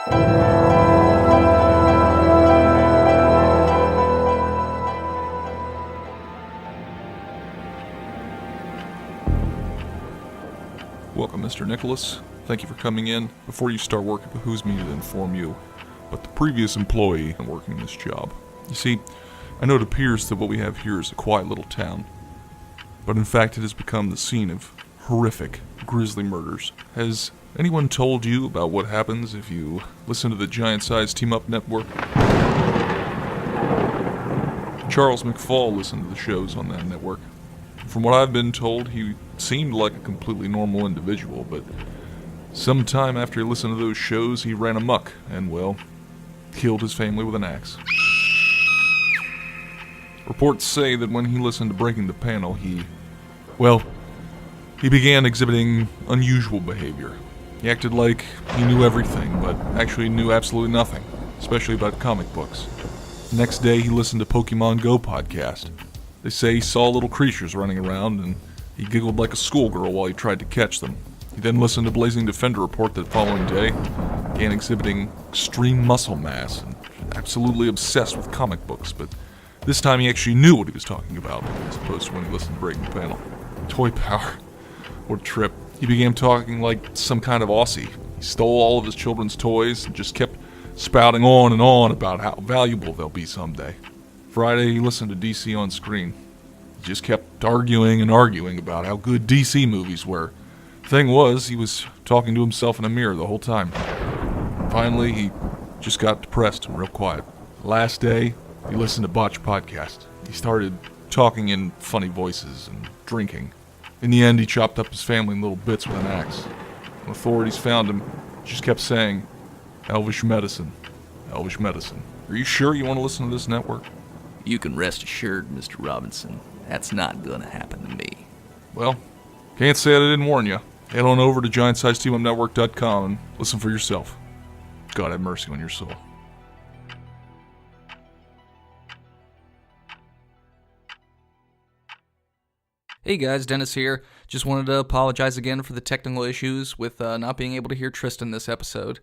Welcome, Mr. Nicholas. Thank you for coming in. Before you start work, it behooves me to inform you about the previous employee working this job. You see, I know it appears that what we have here is a quiet little town, but in fact it has become the scene of horrific, grisly murders. Has anyone told you about what happens if you listen to the giant-sized team-up network? Charles McFall listened to the shows on that network. From what I've been told, he seemed like a completely normal individual, but sometime after he listened to those shows, he ran amok and, well, killed his family with an axe. Reports say that when he listened to Breaking the Panel, he began exhibiting unusual behavior. He acted like he knew everything, but actually knew absolutely nothing, especially about comic books. The next day, he listened to Pokemon Go podcast. They say he saw little creatures running around, and he giggled like a schoolgirl while he tried to catch them. He then listened to Blazing Defender report that following day, began exhibiting extreme muscle mass, and absolutely obsessed with comic books, but this time he actually knew what he was talking about, as opposed to when he listened to Breaking the Panel. Toy power. What a trip. He began talking like some kind of Aussie. He stole all of his children's toys and just kept spouting on and on about how valuable they'll be someday. Friday, he listened to DC on Screen. He just kept arguing and arguing about how good DC movies were. Thing was, he was talking to himself in a mirror the whole time. Finally, he just got depressed and real quiet. Last day, he listened to Botched podcast. He started talking in funny voices and drinking. In the end, he chopped up his family in little bits with an axe. When authorities found him, he just kept saying, "Elvish medicine, Elvish medicine." Are you sure you want to listen to this network? You can rest assured, Mr. Robinson, that's not gonna happen to me. Well, can't say that I didn't warn you. Head on over to GiantSizeTeamUpNetwork.com and listen for yourself. God have mercy on your soul. Hey guys, Dennis here. Just wanted to apologize again for the technical issues with not being able to hear Tristan this episode.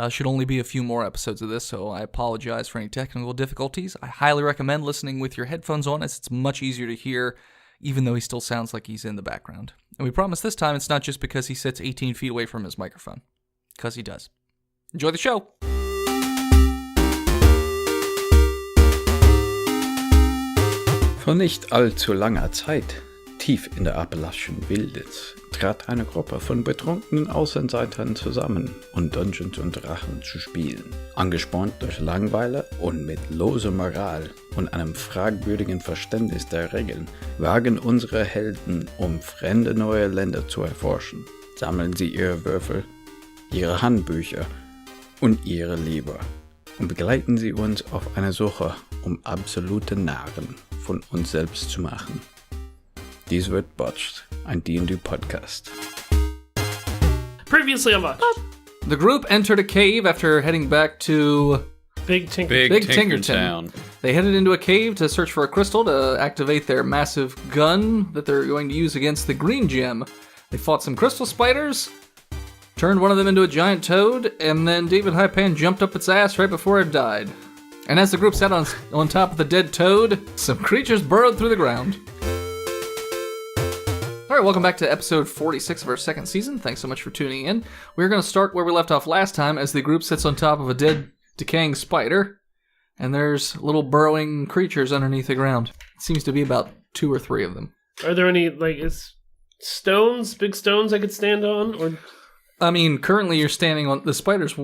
Should only be a few more episodes of this, so I apologize for any technical difficulties. I highly recommend listening with your headphones on, as it's much easier to hear, even though he still sounds like he's in the background. And we promise this time it's not just because he sits 18 feet away from his microphone. Because he does. Enjoy the show! Vor nicht allzu langer Zeit, tief in der Appalachian Wildnis, trat eine Gruppe von betrunkenen Außenseitern zusammen, um Dungeons und Drachen zu spielen. Angespornt durch Langeweile und mit loser Moral und einem fragwürdigen Verständnis der Regeln, wagen unsere Helden, um fremde neue Länder zu erforschen. Sammeln sie ihre Würfel, ihre Handbücher und ihre Liebe und begleiten sie uns auf eine Suche, um absolute Narren von uns selbst zu machen. Dies wird Botched, ein D&D Podcast. Previously on Botched. The group entered a cave after heading back to Big Tinker. Big Tinkerton. They headed into a cave to search for a crystal to activate their massive gun that they're going to use against the green gem. They fought some crystal spiders, turned one of them into a giant toad, and then David Hypan jumped up its ass right before it died. And as the group sat on top of the dead toad, some creatures burrowed through the ground. Alright, welcome back to episode 46 of our second season. Thanks so much for tuning in. We're going to start where we left off last time as the group sits on top of a dead, decaying spider, and there's little burrowing creatures underneath the ground. It seems to be about 2 or 3 of them. Are there any, stones, big stones I could stand on? Or I mean, currently you're standing on, the spider's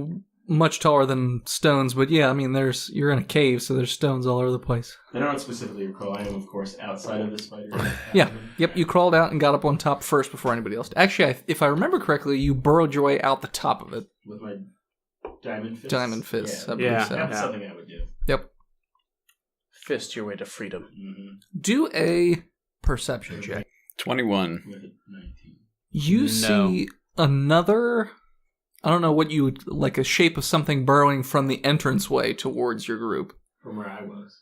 much taller than stones, but yeah, I mean, you're in a cave, so there's stones all over the place. I don't specifically recall. I am, of course, outside of the spider. Yeah, yep, you crawled out and got up on top first before anybody else. Actually, if I remember correctly, you burrowed your way out the top of it. With my diamond fist? Diamond fist, yeah. I believe so. That's something I would do. Yep. fist your way to freedom. Mm-hmm. Do a perception check. 21. With a 19. You see another, I don't know what you would, like a shape of something burrowing from the entranceway towards your group. From where I was.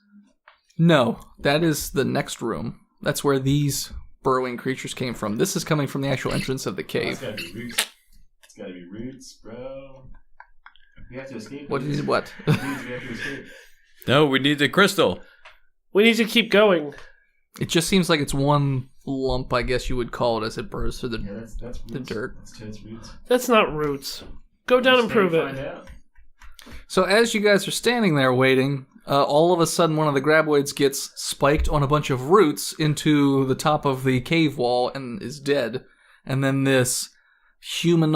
No, that is the next room. That's where these burrowing creatures came from. This is coming from the actual entrance of the cave. It's gotta be roots. It's gotta be roots, bro. We have to escape. What is what? Dudes, we have to escape. No, we need the crystal. We need to keep going. It just seems like it's one lump, I guess you would call it, as it bursts through Yeah, that's the roots. dirt. That's Ted's roots. That's not roots. Go down and prove Find it. out. So as you guys are standing there waiting, all of a sudden one of the graboids gets spiked on a bunch of roots into the top of the cave wall and is dead. And then this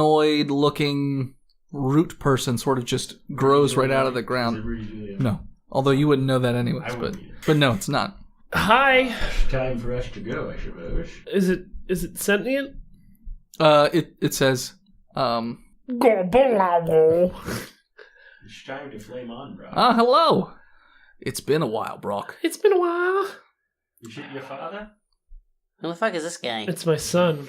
humanoid-looking root person sort of just grows right out of the Is it ground. Rudy Giuliani? No. Although you wouldn't know that anyways, I but wouldn't either. but no, it's not. Hi. Time for us to go, I suppose. Is it sentient? It says, It's time to flame on, bro. hello. It's been a while, Brock. It's been a while. You shit your father? Who the fuck is this guy? It's my son.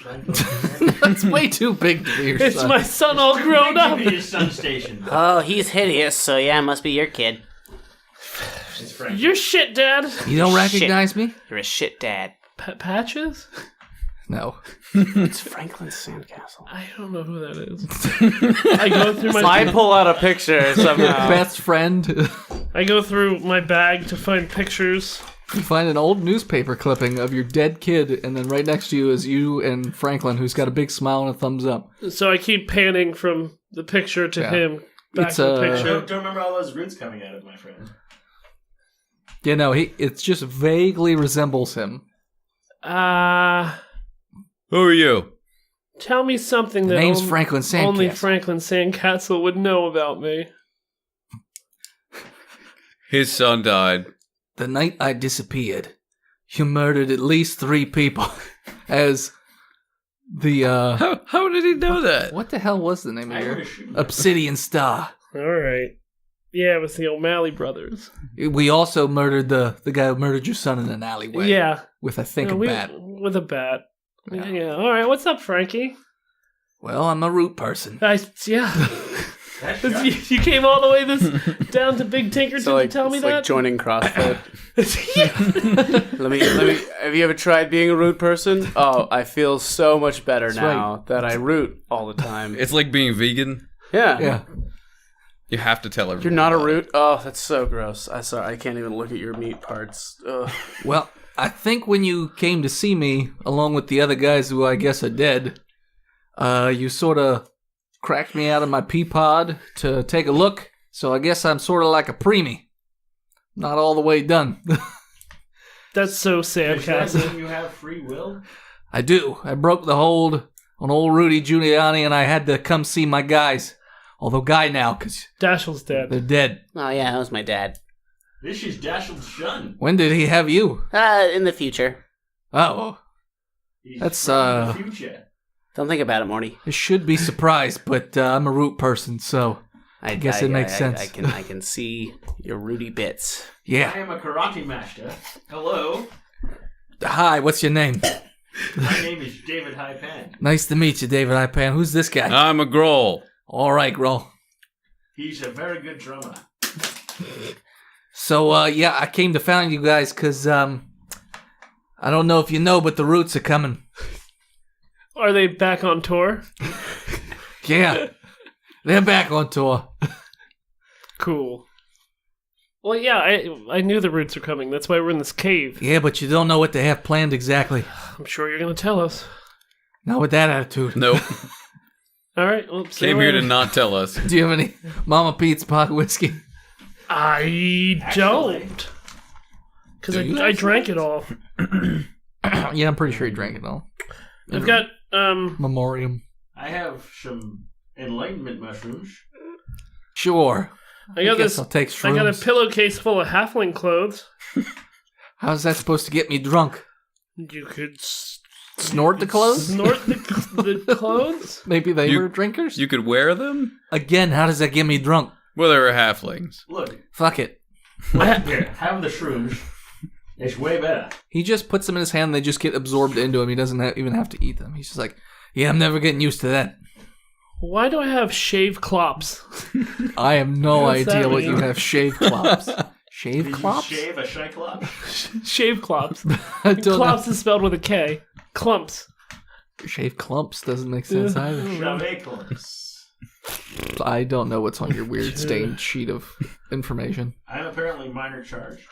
That's way too big to be your It's son. my son all grown up. Give me his sun station. Oh, he's hideous, so yeah, must be your kid. It's Frank. You're shit, Dad. You don't Shit. recognize me? You're a shit dad. Patches? No. It's Franklin's sandcastle. I don't know who that is. I go through I pull out a picture somehow. Best friend. I go through my bag to find pictures. You find an old newspaper clipping of your dead kid, and then right next to you is you and Franklin, who's got a big smile and a thumbs up. So I keep panning from the picture to Yeah. him back It's, to the uh, picture. Don't remember all those roots coming out of my friend. Yeah, no, it just vaguely resembles him. Who are you? Tell me something that name's Franklin Sandcastle. only Franklin Sandcastle would know about me. His son died. The night I disappeared, you murdered at least 3 people. As the, How did he know that? what the hell was the name of I your would assume. Obsidian Star? All right. Yeah, it was the O'Malley brothers. We also murdered the guy who murdered your son in an alleyway. Yeah. With, I think, Yeah, a bat. With a bat. Yeah. Yeah. All right. What's up, Frankie? Well, I'm a root person. Yeah. That's you came all the way down to Big Tinkerton to tell me it's that? like joining CrossFit. Let me. Have you ever tried being a root person? Oh, I feel so much better now that I root all the time. It's like being vegan. Yeah. Yeah. You have to tell everyone. You're not a about it. root? Oh, that's so gross. I can't even look at your meat parts. Ugh. Well, I think when you came to see me, along with the other guys who I guess are dead, you sort of cracked me out of my pea pod to take a look. So I guess I'm sort of like a preemie. Not all the way done. That's so Does that Sandcastle. mean you have free will? I do. I broke the hold on old Rudy Giuliani, and I had to come see my guys. Although guy now, because Dashiell's dead. they're dead. Oh yeah, that was my dad. This is Dashiell's son. When did he have you? In the future. Oh, He's That's, from the future. Don't think about it, Morty. I should be surprised, but I'm a root person, so I guess it makes sense. I can see your Rudy bits. I yeah. am a karate master. Hello. Hi, what's your name? My name is David Hypan. Nice to meet you, David Ipan. Who's this guy? I'm a Grohl. All right, Grohl. He's a very good drummer. So, yeah, I came to find you guys because, I don't know if you know, but the Roots are coming. Are they back on tour? Yeah, they're back on tour. Cool. Well, yeah, I knew the Roots are coming. That's why we're in this cave. Yeah, but you don't know what they have planned exactly. I'm sure you're going to tell us. Not with that attitude. Nope. All right. Well, see you Came here later. to not tell us. Do you have any Mama Pete's pocket whiskey? I don't. Because Do you I drank it all. Yeah, I'm pretty sure he drank it all. I've got, Memoriam. I have some enlightenment mushrooms. Sure. I got guess this. I'll take I got a shrooms. pillowcase full of halfling clothes. How's that supposed to get me drunk? You could Snort the clothes? snort the clothes. Maybe they You- were drinkers? You could wear them? Again, how does that get me drunk? Well, they were halflings. Look, Fuck it. here, have the shrooms. It's way better. He just puts them in his hand and they just get absorbed into him. He doesn't even have to eat them. He's just like, yeah, I'm never getting used to that. Why do I have shave clops? I have no What's that idea what mean? you have. Shave clops. Shave Did you clops? shave a cyclops? Shave clops. I don't Clops is spelled with a K. Clumps. know. Shave clumps doesn't make sense either. Shave clumps. I don't know what's on your weird stained sheet of information. I'm apparently minor charged.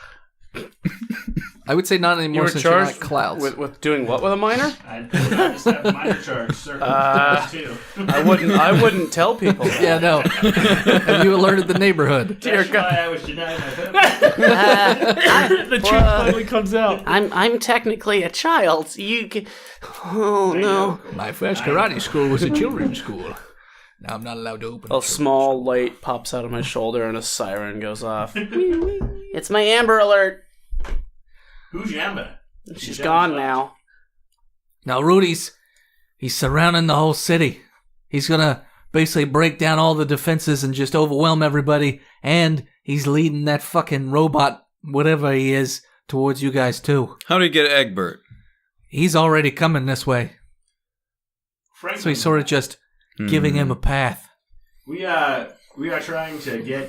I would say not You anymore were since you're not charged clouds. with doing what with a minor? I just have minor charge. Circumcised too. I wouldn't tell people. Yeah, no. Have you alerted the neighborhood? That's why I was denied my benefit. The truth finally comes out. I'm technically a child. You can... Oh, no. My first karate school was a children's school. Now I'm not allowed to open. A small light pops out of my shoulder and a siren goes off. It's my Amber Alert. Who's Yamba? She's gone now. Now Rudy's he's surrounding the whole city. He's gonna basically break down all the defenses and just overwhelm everybody. And he's leading that fucking robot, whatever he is, towards you guys too. How do you get Egbert? He's already coming this way. Franklin. So he's sort of just giving him a path. We are trying to get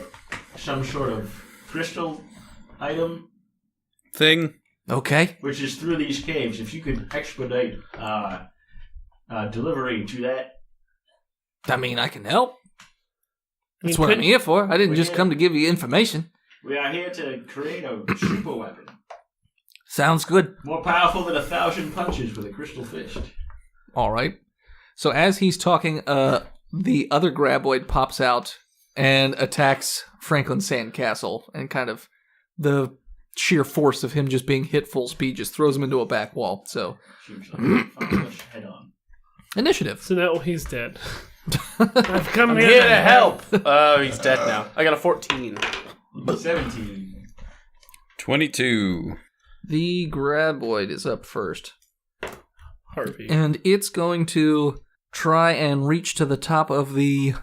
some sort of crystal item, Thing? Okay. which is through these caves. If you could expedite delivery to that. I mean, I can help. That's You what I'm couldn't- here for. I didn't just Yeah. come to give you information. We are here to create a super weapon. Sounds good. More powerful than 1,000 punches with a crystal fist. All right. So as he's talking, the other graboid pops out and attacks Franklin Sandcastle, and kind of the sheer force of him just being hit full speed just throws him into a back wall. So Shoots like head on. initiative. So now he's dead. I've come I'm here here to help. Oh, he's dead now. I got a 14. 17. 22. The graboid is up first, Harvey. and it's going to try and reach to the top of the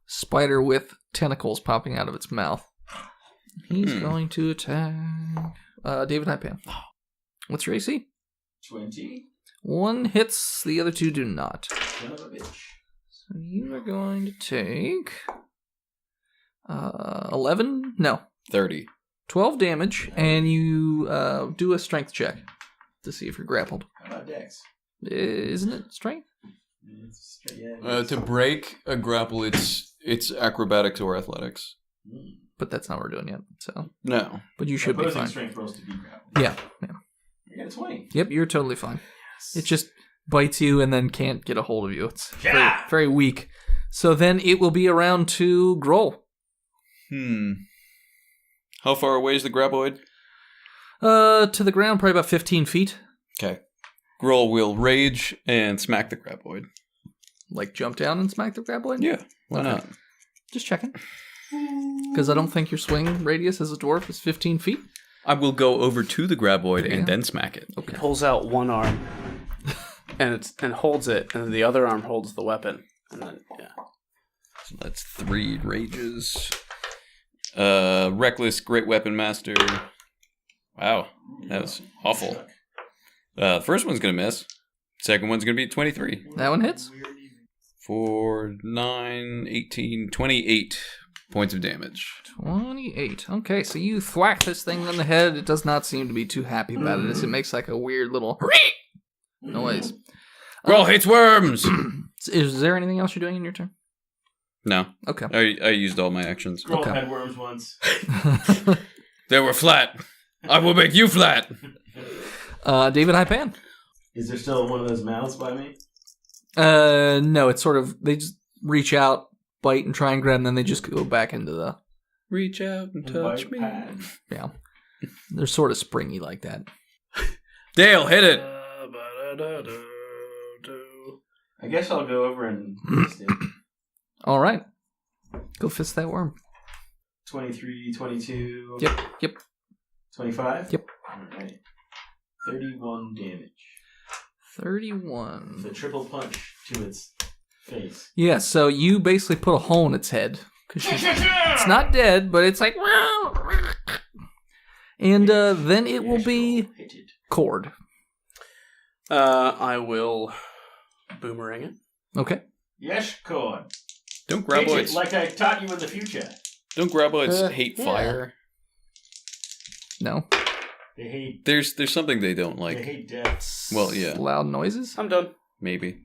spider with tentacles popping out of its mouth. He's going to attack David Hypan. What's your AC? 20. One hits, the other two do not. Son of a bitch. So you are going to take 11? No, 30. 12 damage, and you do a strength check to see if you're grappled. How about Dex? Isn't it strength? To break a grapple, it's acrobatics or athletics. But that's not what we're doing yet. So, No. but you should be Opposing fine. strength rolls to be grappled. Yeah. You got a 20. Yep, you're totally fine. It just bites you and then can't get a hold of you. It's Yeah. very, very weak. So then it will be around to Groll. How far away is the graboid? To the ground, probably about 15 feet. Okay. Groll will rage and smack the graboid. Like jump down and smack the graboid? Yeah, why not? Just checking. Because I don't think your swing radius as a dwarf is 15 feet. I will go over to the graboid Yeah. and then smack it. He pulls out one arm and holds it, and then the other arm holds the weapon. And then, yeah. So that's 3 rages. Reckless, Great Weapon Master. Wow, that was awful. The first one's going to miss. Second one's going to be 23. That one hits. 4, 9, 18, 28 points of damage. 28. Okay, so you thwack this thing on the head. It does not seem to be too happy about it, as it makes like a weird little noise. Groll hates worms! Is there anything else you're doing in your turn? No, Okay. I used all my actions. Scroll Okay. had worms once. They were flat. I will make you flat. David Hypan. Is there still one of those mouths by me? No, it's sort of, they just reach out, bite, and try and grab, and then they just go back into the, Reach out and touch Bite me. pad. yeah. They're sort of springy like that. Dale, hit it. I guess I'll go over and fist it. All right. Go fist that worm. 23, 22. Yep. 25? Yep. Alright. 31 damage. 31. The triple punch to its face. Yeah, so you basically put a hole in its head. 'Cause it's not dead, but it's like... And then it will be Hit it. Cord. I will boomerang it. Okay. Yes, Cord. Don't Hit it graboids. like I taught you in the future. Don't graboids hate yeah. fire? No. They hate There's something they don't they like. hate death. Well, yeah, Loud noises? I'm done. maybe.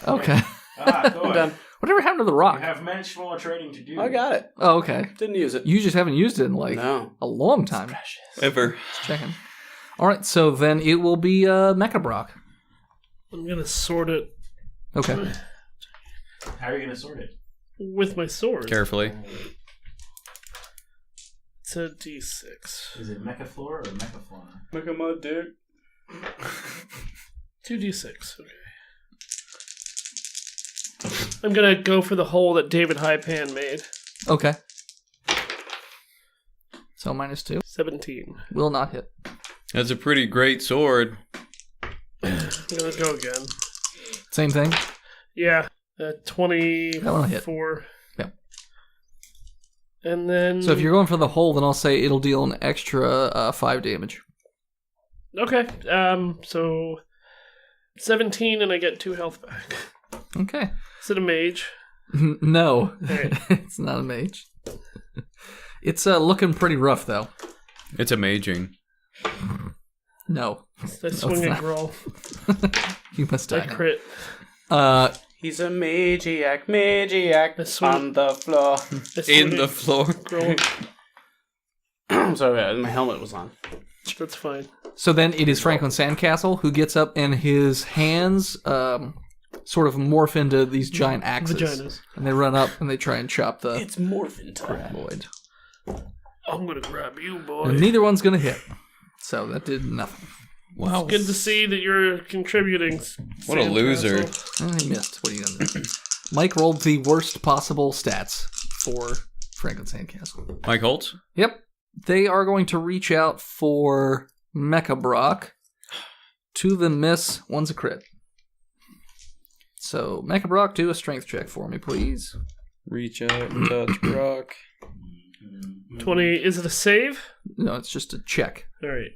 Okay. Ah, Cord. I'm done. Whatever happened to the rock? You have much more training to do. I got it. Oh, okay. Didn't use it. You just haven't used it in No. a long time. Ever. Just checking. All right, so then it will be Mecha Brock. I'm gonna sort it Okay. How are you going to sort it? with my sword. Carefully. It's a D6. Is it Mechaflora or Mechafauna? Look at my dick. 2d6. Okay. I'm gonna go for the hole that David Hypan made. Okay. So -2. 17. Will not hit. That's a pretty great sword. I'm gonna go again. Same thing. Yeah. 24. That one will hit. Yep. And then... So if you're going for the hole, then I'll say it'll deal an extra 5 damage. Okay. So 17 and I get 2 health back. Okay. Is it a mage? No. Right. It's not a mage. It's looking pretty rough, though. It's amazing. No. I swing not. and roll. You must I die. crit. He's a magiac I swing- on the floor. I swing In the and floor. roll. I'm sorry, my helmet was on. That's fine. So then it is Franklin Sandcastle who gets up and his hands sort of morph into these giant axes. Vaginas. And they run up and they try and chop the It's morphin' time. graboid. I'm gonna grab you, boy. And neither one's going to hit. So that did nothing. Wow. Good to see that you're contributing. What a loser. And he missed. What are you going to do? Mike rolled the worst possible stats for Franklin Sandcastle. Mike Holtz? Yep. They are going to reach out for Mecha Brock. 2 of them miss. One's a crit. So, Mecha Brock, do a strength check for me, please. Reach out and touch Brock. 20. Is it a save? No, it's just a check. All right.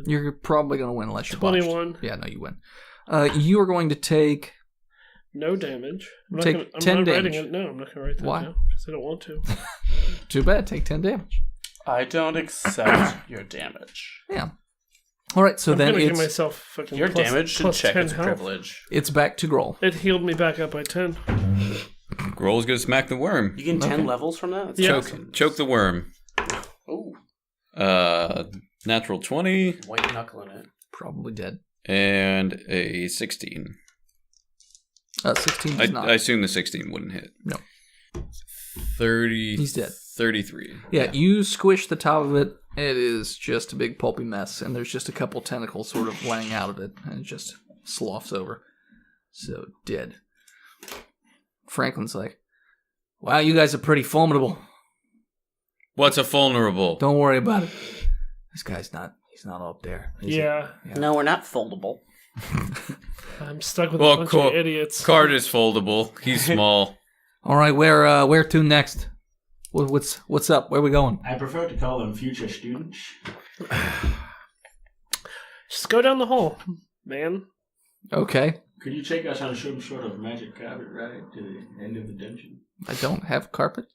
You're probably going to win unless you're botched. 21. Yeah, no, you win. You are going to take... No damage. I'm Take not 10 not damage. writing it. No, I'm not going to write that Why? down because I don't want to. Too bad. Take 10 damage. I don't accept your damage. Yeah. All right, so I'm then going to give it's myself fucking Your plus- damage should plus check 10 its health. privilege. it's back to Groll. It healed me back up by 10. Groll's gonna smack the worm. You get 10 levels from that? That's Yeah. awesome. Choke the worm. Ooh. Natural 20 White knuckle in it. Probably dead. and a 16. 16 does not. I assume the 16 wouldn't hit. No. 30. He's dead. 33. Yeah, you squish the top of it. It is just a big pulpy mess, and there's just a couple tentacles sort of laying out of it, and it just sloughs over. So, dead. Franklin's like, wow, you guys are pretty formidable. What's a vulnerable? Don't worry about it. This guy's not, he's not up there. is he? Yeah. No, we're not foldable. I'm stuck with Well, a bunch cool. of idiots. Card is foldable. He's small. All right, where to next? What's up? Where we going? I prefer to call them future students. Just go down the hole, man. Okay. Could you take us on some sort of magic carpet ride to the end of the dungeon? I don't have carpet.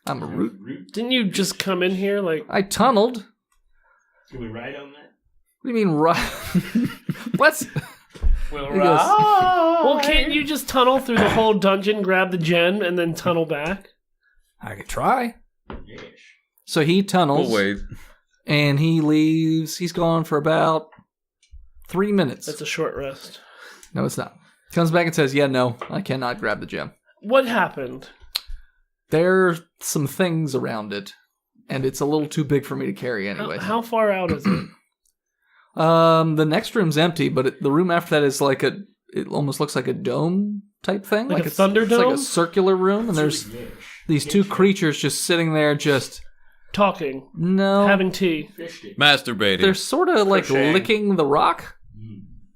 I'm a root. Didn't you just come in here like... I tunneled. Can we ride on that? What do you mean, right? What? We'll He goes, Well, can't you just tunnel through the whole dungeon, grab the gem, and then tunnel back? I could try. Yes. So he tunnels. We'll wait. And he leaves. He's gone for about 3 minutes. That's a short rest. No, it's not. Comes back and says, yeah, no, I cannot grab the gem. What happened? There's some things around it, and it's a little too big for me to carry anyway. How far out is it? The next room's empty, but the room after that is like it almost looks like a dome type thing. Like a it's like Thunderdome? a circular room, and there's these two creatures just sitting there just... Talking. No. Having tea. Masturbating. They're sort of like Crocheting. licking the rock.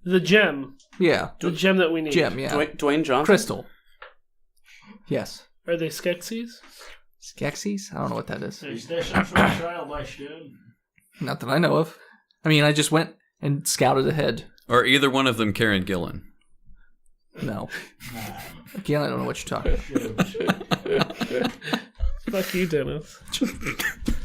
The gem. Yeah. The gem that we need. Gem, yeah. Dwayne Johnson? Crystal. Yes. Are they Skeksis? Skeksis? I don't know what that is. Is there some sort of trial by stone? Not that I know of. I mean, I just went and scouted ahead. Or either one of them Karen Gillan. No. Again, I don't know what you're talking about. Fuck you, Dennis.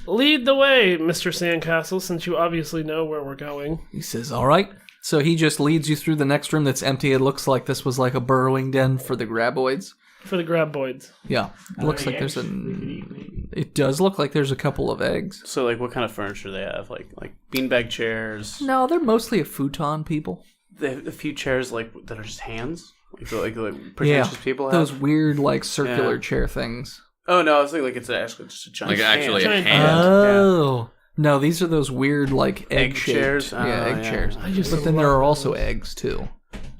Lead the way, Mr. Sandcastle, since you obviously know where we're going. He says, all right. So he just leads you through the next room that's empty. It looks like this was like a burrowing den for the graboids. For the graboids. Yeah. It looks like there's It does look like there's a couple of eggs. So, like, what kind of furniture they have? Like beanbag chairs? No, they're mostly a futon people. They have a few chairs, like, that are just hands? Like pretentious people have? Those weird, like, circular chair things. Oh, no, I was thinking, like, it's actually just a giant hand. actually a Giant hand. Oh. No, these are those weird, like, Egg egg-shaped. chairs? Egg chairs. used But to then there love are also those. eggs, too.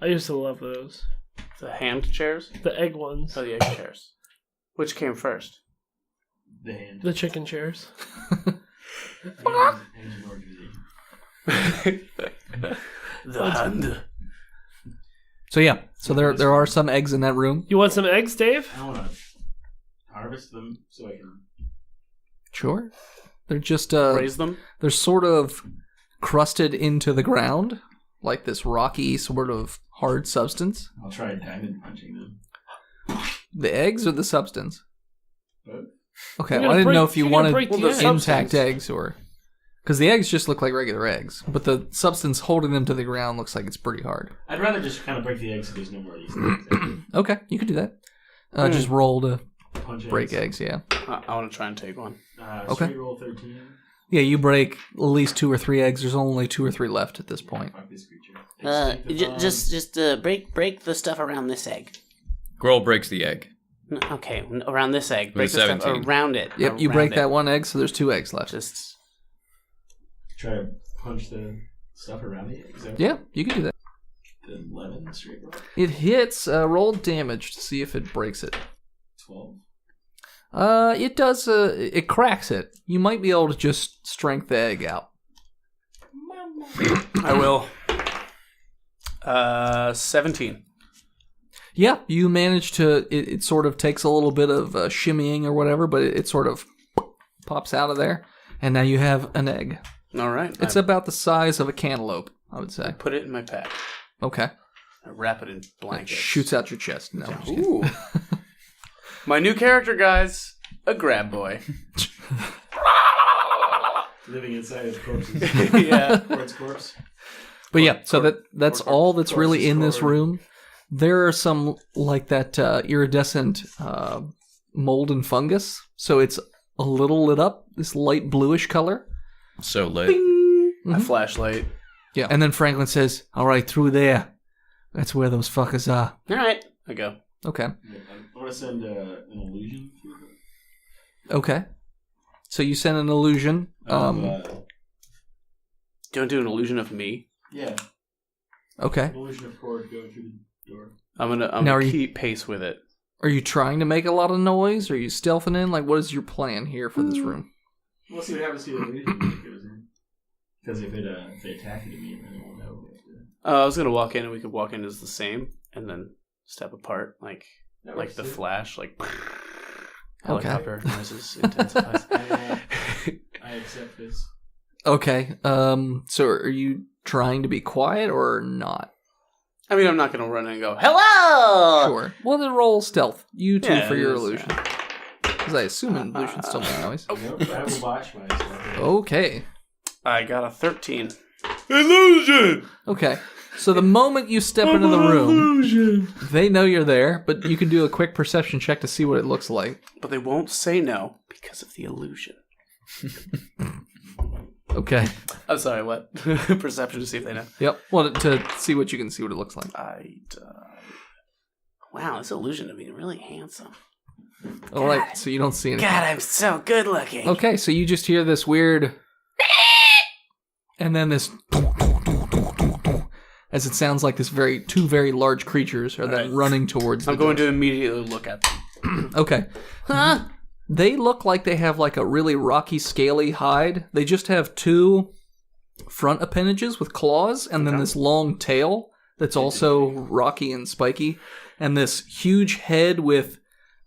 I used to love those. The hand chairs? The egg ones. Oh, the egg chairs. Which came first? The hand. The chicken chairs. The hand. So yeah, so there are some eggs in that room. You want some eggs, Dave? I want to harvest them so I can. Sure. They're just Raise them? they're sort of crusted into the ground, like this rocky sort of hard substance. I'll try diamond punching them. The eggs or the substance? Both. Okay, You're well, I gonna didn't know break- if you you're gonna wanted break the Well, the egg. intact substance. eggs or because the eggs just look like regular eggs, but the substance holding them to the ground looks like it's pretty hard. I'd rather just kind of break the eggs so there's no more of these things. Okay, you could do that. Just roll to Punch break eggs. Yeah. I want to try and take one. Okay. Straight roll 13. Yeah, you break at least 2 or 3 eggs. There's only 2 or 3 left at this point. Fuck this creature. Just break the stuff around this egg. Grohl breaks the egg. Okay, around this egg. Break With the stuff 17. around it. Yep, you around break it. that one egg, so there's 2 eggs left. Just Try to punch the stuff around the eggs. Yeah, you can do that. The 11 straight roll. It hits. Roll damage to see if it breaks it. 12. It does. It cracks it. You might be able to just strength the egg out. I will. 17. Yeah, you manage to. It sort of takes a little bit of shimmying or whatever, but it sort of pops out of there, and now you have an egg. All right. It's I about the size of a cantaloupe, I would say. put it in my pack. Okay. I wrap it in It blankets. shoots out your chest. No. I'm just kidding. Ooh. My new character, guys, a grab boy. Living inside his corpses. Yeah. Or its corpse. But yeah, so that's all that's really in this corpses room. There are some like that iridescent mold and fungus, so it's a little lit up, this light bluish color. So lit. My flashlight. Yeah, and then Franklin says, "All right, through there. That's where those fuckers are." All right. I go. Okay, I want to send an illusion through okay. So you send an illusion. it. Don't do an illusion of me. Yeah. Okay. An illusion of cord going through the door. I'm Now, gonna are you- keep pace with it. Are you trying to make a lot of noise? Are you stealthing in? Like, what is your plan here for this room? We'll see what happens to the illusion when it goes in. Because if they attack it immediately, then it won't know. I was gonna walk in, and we could walk in as the same, and then step apart, like That like works the too. Flash, like Okay. helicopter noises intensifies. I accept this. Okay. So are you trying to be quiet or not? I mean, I'm not gonna run in and go, hello. Sure. Well, then roll stealth. You two Yeah, for your it is, illusion. Because I assume an illusion still makes noise. Nope, I will watch myself. Okay. I got a 13. Illusion! Okay. So the moment you step into the room, they know you're there, but you can do a quick perception check to see what it looks like. But they won't say no because of the illusion. Okay. I'm sorry, what? Perception to see if they know. Yep. Well, to see what you can see what it looks like. Wow, this illusion of being really handsome. All right. So you don't see anything. God, I'm so good looking. Okay. So you just hear this weird, and then this, as it sounds like this two very large creatures are then right. running towards. I'm going to immediately look at them. Okay. Huh? They look like they have like a really rocky, scaly hide. They just have 2 front appendages with claws, and then this long tail that's also rocky and spiky, and this huge head with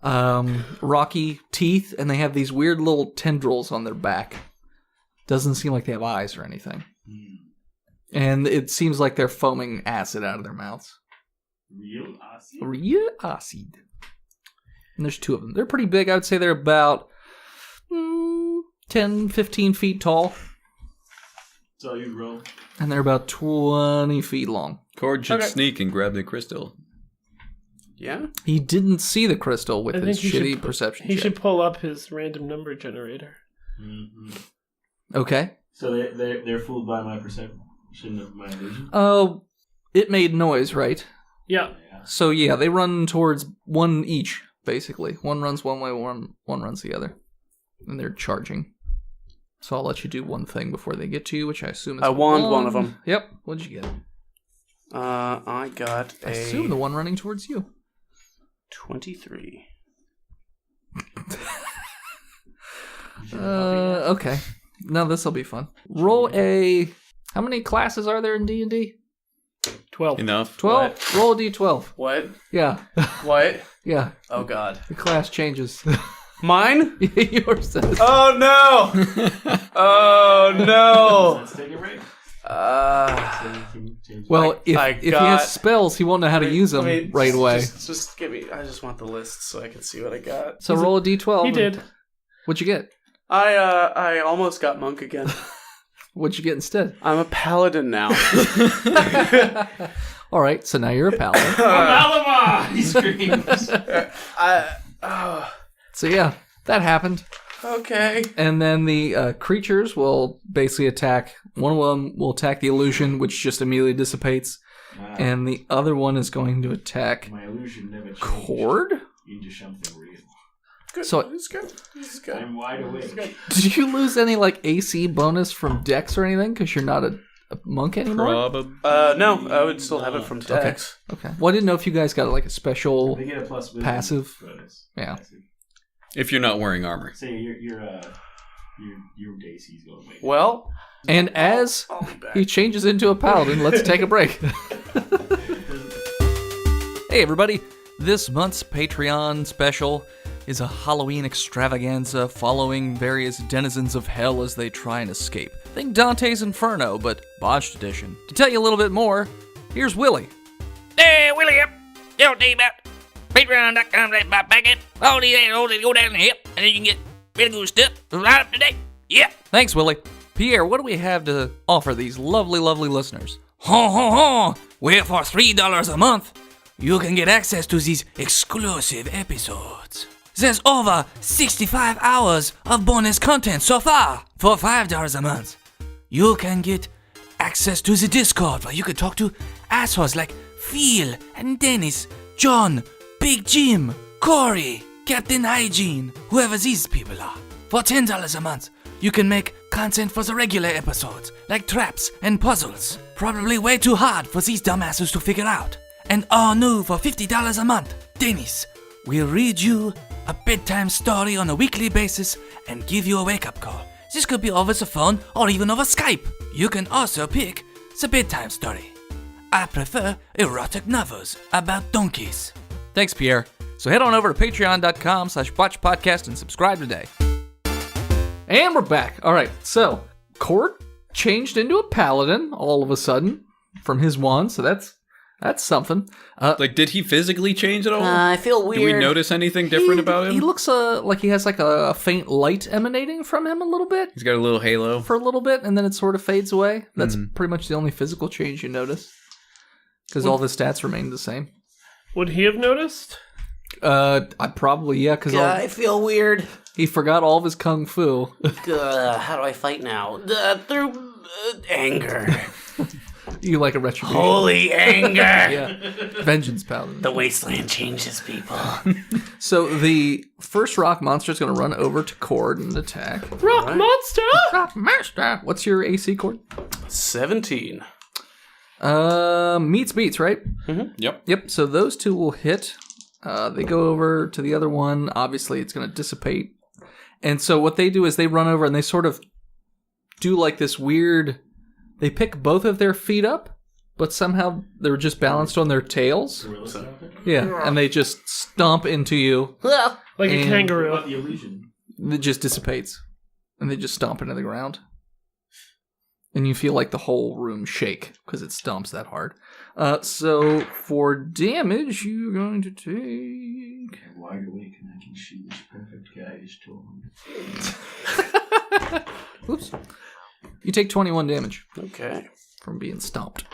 rocky teeth, and they have these weird little tendrils on their back. Doesn't seem like they have eyes or anything. And it seems like they're foaming acid out of their mouths. Real acid? Real acid. And there's 2 of them. They're pretty big. I would say they're about 10, 15 feet tall. So you roll. And they're about 20 feet long. Cord should Okay. sneak and grab the crystal. Yeah? He didn't see the crystal with I his think he shitty should perception He check. should pull up his random number generator. Okay. So they're fooled by my perception of my illusion? Oh, it made noise, right? Yeah. So yeah, they run towards one each, basically. One runs one way, one runs the other. And they're charging. So I'll let you do one thing before they get to you, which I assume is I wand one of them. Yep. What'd you get? I got I assume the one running towards you. 23. Okay. Now this'll be fun. Roll a... How many classes are there in D&D? 12. Enough. 12? Roll a D12. What? Yeah. What? Yeah. Oh, God. The class changes. Mine? Yours does. Oh, no! Oh, no! Let's take a break. Well, if he has spells, he won't know how to use them right away. Just give me... I just want the list so I can see what I got. So roll a D12. He did. What'd you get? I almost got monk again. What'd you get instead? I'm a paladin now. All right, so now you're a paladin. Alama! He screams. So yeah, that happened. Okay. And then the creatures will basically attack. One of them will attack the illusion, which just immediately dissipates. And the other one is going to attack My illusion never changed Cord. into something real. Good. So- This is good. This is good. I'm wide awake. Did you lose any like AC bonus from Dex or anything? Because you're not a monk anymore? Probably. No, I would still have it from Dex. Okay. Well, I didn't know if you guys got like a special They get a plus wisdom passive. bonus. Yeah. If you're not wearing armor. Say your DC's going away. Well, And as I'll be back. he changes into a paladin, let's take a break. Hey everybody, this month's Patreon special is a Halloween extravaganza following various denizens of hell as they try and escape. Think Dante's Inferno, but Botched edition. To tell you a little bit more, here's Willie. Hey, Willie here. Don't think about Patreon.com/back all these go down the hip, and then you can get really good stuff right up to date. Yeah. Thanks, Willie. Pierre, what do we have to offer these lovely, lovely listeners? Ho ho ho! Well, for $3 a month, you can get access to these exclusive episodes. There's over 65 hours of bonus content so far. For $5 a month, you can get access to the Discord where you can talk to assholes like Phil and Dennis, John, Big Jim, Corey, Captain Hygiene, whoever these people are. For $10 a month, you can make content for the regular episodes, like traps and puzzles. Probably way too hard for these dumbasses to figure out. And all new for $50 a month, Dennis will read you a bedtime story on a weekly basis and give you a wake-up call. This could be over the phone or even over Skype. You can also pick the bedtime story. I prefer erotic novels about donkeys. Thanks, Pierre. So head on over to patreon.com/botchpodcast and subscribe today. And we're back. All right, so Cord changed into a paladin all of a sudden from his wand, so that's something. Like, did he physically change at all? I feel weird. Do we notice anything different about him? He looks like he has like a faint light emanating from him a little bit. He's got a little halo. For a little bit, and then it sort of fades away. That's pretty much the only physical change you notice. Because all the stats remain the same. Would he have noticed? I probably, yeah, because I feel weird. he forgot all of his kung fu. How do I fight now? Through anger. You like a retribution. Holy anger. Yeah. Vengeance paladin. The wasteland changes people. So the first rock monster is going to run over to Cord and attack. Rock monster! Rock monster! What's your AC, Cord? 17. Meets beats, right? Yep. Yep, so those two will hit. They go over to the other one. Obviously, it's going to dissipate. And so what they do is they run over and they sort of do like this weird... They pick both of their feet up, but somehow they're just balanced on their tails. Yeah, and they just stomp into you. Like a And- kangaroo. What about the illusion? It just dissipates. And they just stomp into the ground. And you feel like the whole room shake because it stomps that hard. So for damage, you're going to take... I'm wide awake and I can see this perfect guy is torn. Oops. You take 21 damage Okay. from being stomped.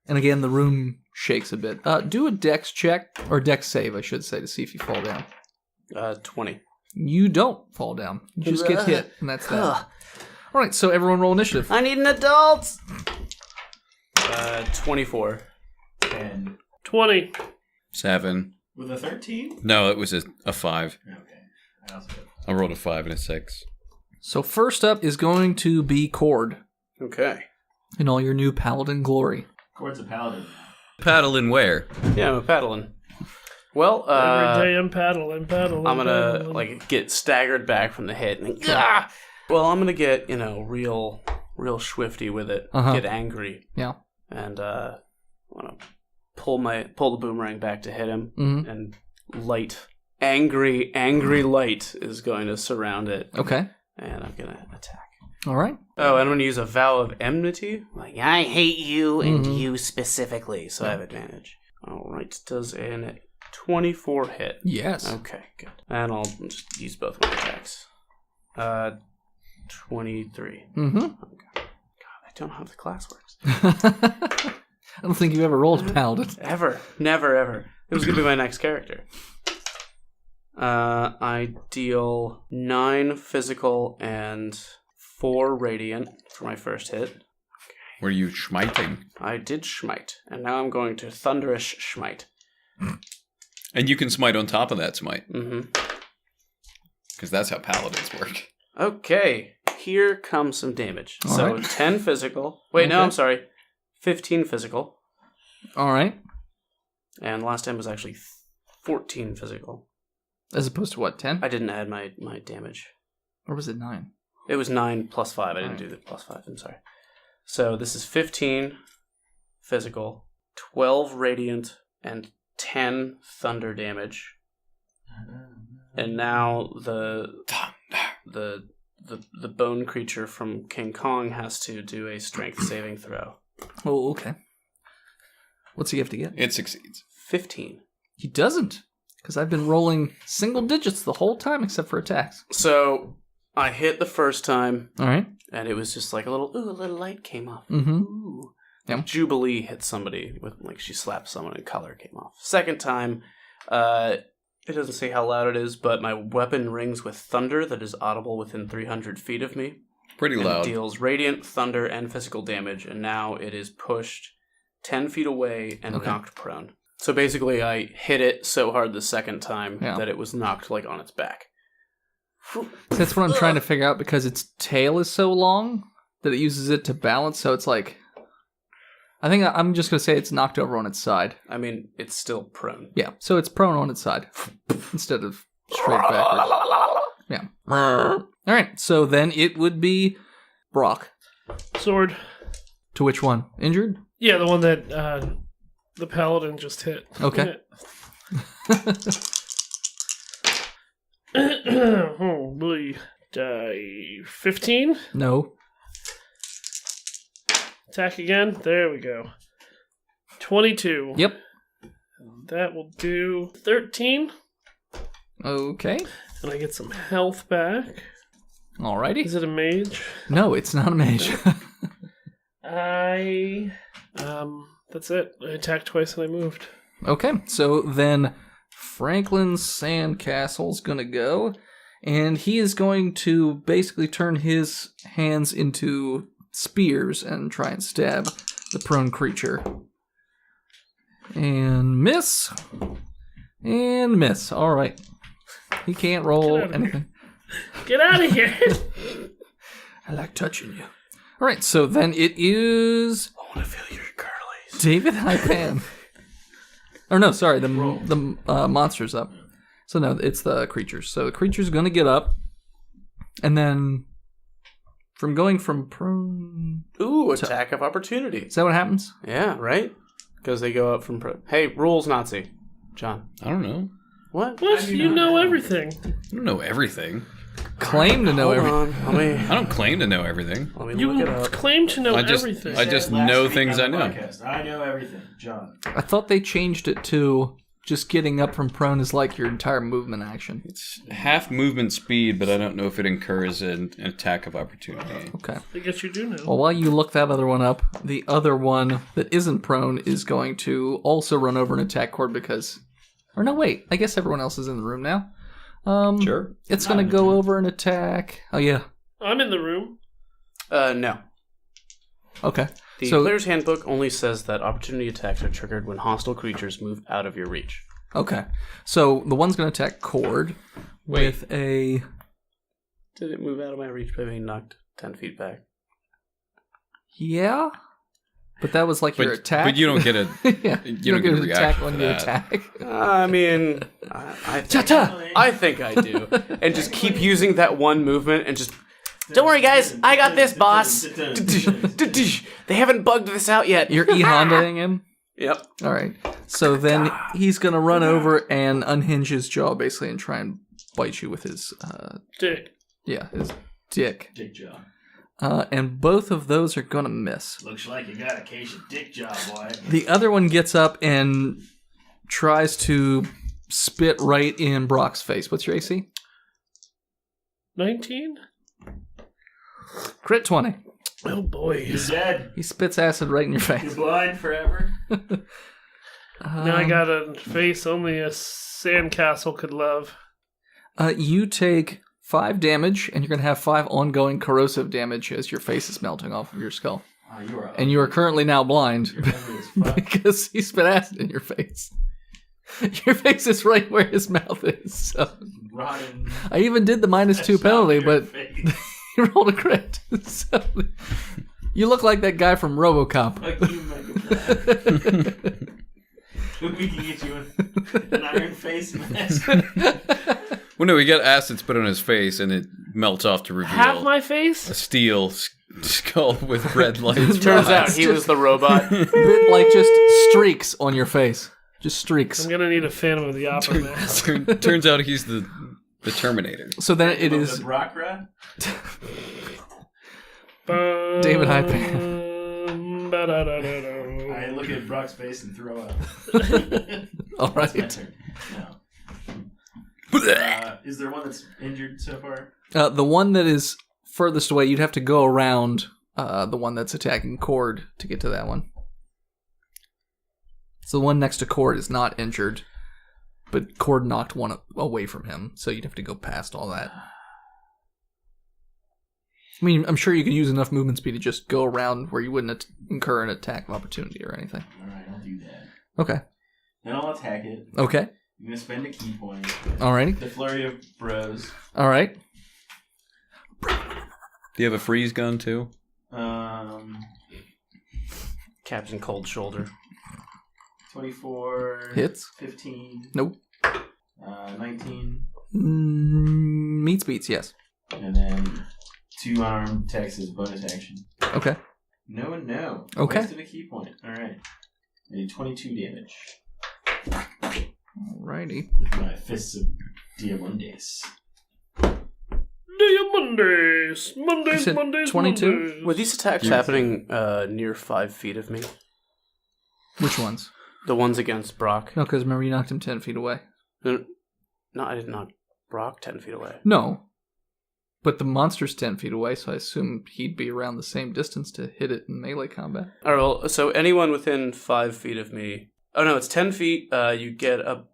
And again, the room shakes a bit. Do a dex check, or dex save, I should say, to see if you fall down. 20. You don't fall down. You just get hit, and that's that. All right, so everyone roll initiative. I need an adult. 24. 10. 20. 7. With a 13? No, it was a 5. Okay. I also did. I rolled a 5 and a 6. So first up is going to be Cord Okay. in all your new paladin glory. Cord's a paladin. Paddling where? Yeah, I'm paddling. Well, Every day I'm paddling. I'm gonna like get staggered back from the hit. And, well, I'm gonna get real swifty with it. Get angry. Yeah. And want to pull the boomerang back to hit him. Mm-hmm. And angry light is going to surround it. Okay. And I'm gonna attack. All right. Oh, and I'm gonna use a vow of enmity. Like, I hate you and you specifically. So I have advantage. All right, does an 24 hit? Yes. Okay, good. And I'll just use both my attacks. 23. Mm-hmm. Okay. God, I don't know how the class works. I don't think you've ever rolled paladin. Ever. Never, ever. It was gonna be my next character. I deal 9 physical and 4 radiant for my first hit. Were you schmiting? I did smite, and now I'm going to thunderous smite. And you can smite on top of that smite. Mm-hmm. Because that's how paladins work. Okay, here comes some damage. All so right. 10 physical. Wait, no, Okay. I'm sorry. 15 physical. All right. And last time was actually 14 physical. As opposed to what, 10? I didn't add my damage. Or was it 9? It was 9 plus 5. I didn't do the plus 5. I'm sorry. So this is 15 physical, 12 radiant, and 10 thunder damage. And now the bone creature from King Kong has to do a strength saving throw. Oh, okay. What's he have to get? It succeeds. 15. He doesn't. Because I've been rolling single digits the whole time except for attacks. So I hit the first time, All right. and it was just like a little light came off. Mm-hmm. Ooh. Yeah. Jubilee hit somebody with she slapped someone and color came off. Second time, it doesn't say how loud it is, but my weapon rings with thunder that is audible within 300 feet of me. Pretty And loud. it deals radiant, thunder, and physical damage, and now it is pushed 10 feet away and knocked prone. So basically, I hit it so hard the second time that it was knocked on its back. That's what I'm trying to figure out because its tail is so long that it uses it to balance. So it's like, I think I'm just going to say it's knocked over on its side. I mean, it's still prone. Yeah. So it's prone on its side instead of straight backwards. Yeah. All right. So then it would be Brock. Sword. To which one? Injured? Yeah, the one that the paladin just hit. Okay. Oh, boy. 15? No. Attack again. There we go. 22. Yep. That will do 13. Okay. And I get some health back. Alrighty. Is it a mage? No, it's not a mage. That's it. I attacked twice and I moved. Okay, so then Franklin Sandcastle's gonna go, and he is going to basically turn his hands into spears and try and stab the prone creature. And miss. And miss. Alright. He can't roll anything. Get out of here! I like touching you. Alright, so then it is I want to feel your curlies. David Hypan. Or no, sorry, the monster's up. So no, it's the creatures. So the creature's gonna get up, and then from going from prone. Ooh, attack of opportunity. Is that what happens? Yeah, right? Because they go up from prone. Hey, rules Nazi. John. I don't know. What? What? You know everything. I don't know everything. Claim to know everything. Hold on. I don't claim to know everything. Let me You look it up. claim to know I just everything. I just Last know week things on I the know. podcast, I know everything, John. I thought they changed it to just getting up from prone is like your entire movement action. It's half movement speed, but I don't know if it incurs an attack of opportunity. Okay. I guess you do know. Well, while you look that other one up, the other one that isn't prone is going to also run over an attack cord because... Or no, wait. I guess everyone else is in the room now. Sure. It's going to go over an attack. Oh, yeah. I'm in the room. No. Okay. The player's handbook only says that opportunity attacks are triggered when hostile creatures move out of your reach. Okay. So the one's going to attack Cord with a... Did it move out of my reach by being knocked 10 feet back? Yeah? But that was like your attack. But you don't get a yeah. you don't get a attack reaction when for you that. attack. I mean, I think I do. And just keep using that one movement and just... Don't worry, guys. I got this, boss. They haven't bugged this out yet. You're E-Hondaing him? Yep. All right. So then he's going to run over and unhinge his jaw basically and try and bite you with his... Dick. Yeah, his dick. Dick jaw. And both of those are going to miss. Looks like you got a case of dick jaw, boy. The other one gets up and tries to spit right in Brock's face. What's your AC? 19? Crit 20. Oh, boy. He's dead. He spits acid right in your You're face. blind forever. Now I got a face only a sandcastle could love. You take 5 damage, and you're going to have 5 ongoing corrosive damage as your face is melting off of your skull. Oh, you are And you are currently now blind You're ugly as fuck. because he spit acid in your face. Your face is right where his mouth is. So. Rotten. I even did the -2 That's penalty, not your but face. he rolled a crit. So, you look like that guy from RoboCop. Fuck you, Mega. We can get you an iron face mask. Well, no, he got acid spit on his face, and it melts off to reveal Half my face? a steel skull with red lights. Turns out he was the robot. Bit like just streaks on your face. Just streaks. I'm gonna need a Phantom of the Opera mask. Turns out he's the Terminator. So then it is The Brockra? David Hypan. Ba-da-da-da-da. I look at Brock's face and throw up. All That's my right. turn. No. Is there one that's injured so far? The one that is furthest away, you'd have to go around the one that's attacking Cord to get to that one. So the one next to Cord is not injured, but Cord knocked one away from him, so you'd have to go past all that. I mean, I'm sure you can use enough movement speed to just go around where you wouldn't incur an attack of opportunity or anything. Alright, I'll do that. Okay. Then I'll attack it. Okay. I'm going to spend a key point. Alrighty. The flurry of bros. All right. Do you have a freeze gun, too? Captain Cold Shoulder. 24. Hits. 15. Nope. 19. Meets beats, yes. And then 2 unarmed attacks as bonus action. Okay. No and no. Okay. Wasted a key point. Alright. I did 22 damage. Alrighty. With my fists of Diamondes. Mondays. You Mondays, said Mondays, 22? Mondays. Were these attacks happening near 5 feet of me? Which ones? The ones against Brock? No, because remember you knocked him 10 feet away. No, I didn't knock Brock 10 feet away. No. But the monster's 10 feet away, so I assume he'd be around the same distance to hit it in melee combat. All right, well, so anyone within 5 feet of me... Oh, no, it's 10 feet. You get a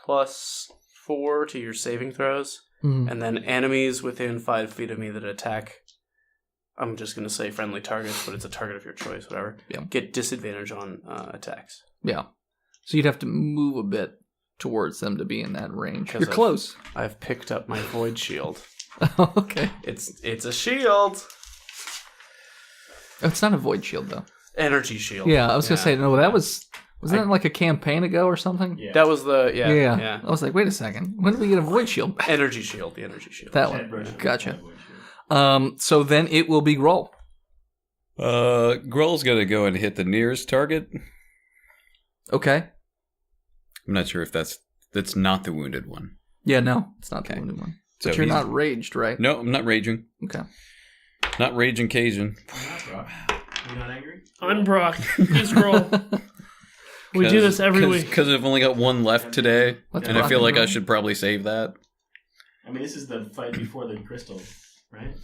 +4 to your saving throws. Mm-hmm. And then enemies within 5 feet of me that attack... I'm just going to say friendly targets, but it's a target of your choice, whatever. Yeah. Get disadvantage on attacks. Yeah. So you'd have to move a bit towards them to be in that range. 'Cause You're close. I've picked up my Void Shield. Okay. It's a shield! Oh, it's not a void shield, though. Energy shield. Yeah, I was going to say, no, that wasn't that like a campaign ago or something? Yeah. That was the... Yeah. I was like, wait a second. When did we get a void shield back? Energy shield, the energy shield. That one. Gotcha. So then it will be Groll. Groll's gonna go and hit the nearest target. Okay. I'm not sure if that's not the wounded one. Yeah, no, it's not the Okay. wounded one. So But you're he's- not raged, right? No, I'm not raging. Okay. Not raging Cajun. You're not angry? I'm Brock. He's Groll. We do this every week. Because I've only got one left today, and I feel like I should probably save that. I mean, this is the fight before the crystal, right?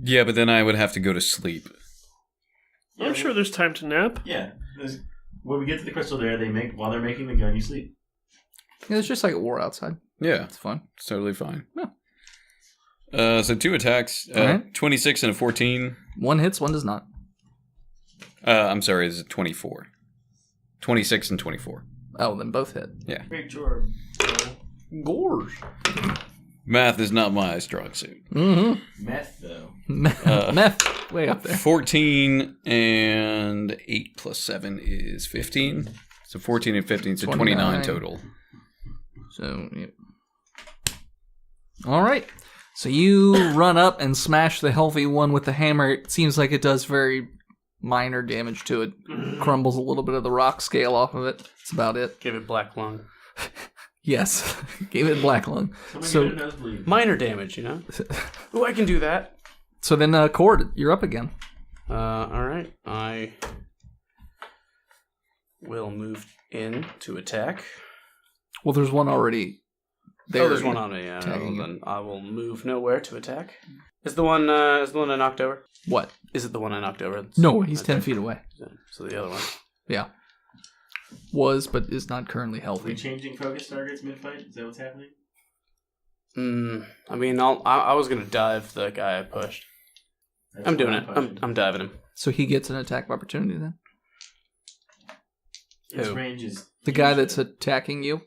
Yeah, but then I would have to go to sleep. I'm sure there's time to nap. Yeah. When we get to the crystal there, while they're making the gun, you sleep. Yeah, it's just like a war outside. Yeah, It's fun. it's totally fine. Yeah. So 2 attacks, Alright. 26 and a 14. One hits, one does not. I'm sorry, it's a 24. 26 and 24. Oh, then both hit. Yeah. Great job. Gorge. Math is not my strong suit. Mm-hmm. Meth, though. Meth, way up there. 14 and 8 plus 7 is 15. So 14 and 15, so 29 total. So, yeah. All right. So you run up and smash the healthy one with the hammer. It seems like it does very minor damage to it. Crumbles a little bit of the rock scale off of it. That's about it. Give it black lung. Yes. Gave it black lung. Someone get a nosebleed. Minor damage, you know? Ooh, I can do that. So then, Cord, you're up again. Alright. I will move in to attack. Well, there's one already there. Oh, there's one on me, yeah. Tagging Well, then I will move nowhere to attack. Is the one I knocked over? What? Is it the one I knocked over? No, he's 10 feet away. So the other one. Yeah. Was, but is not currently Are we healthy. changing focus targets mid-fight? Is that what's happening? I mean, I was gonna dive the guy I pushed. That's I'm doing what it. pushing. I'm diving him. So he gets an attack of opportunity then? His Who? range is... The guy that's attacking you?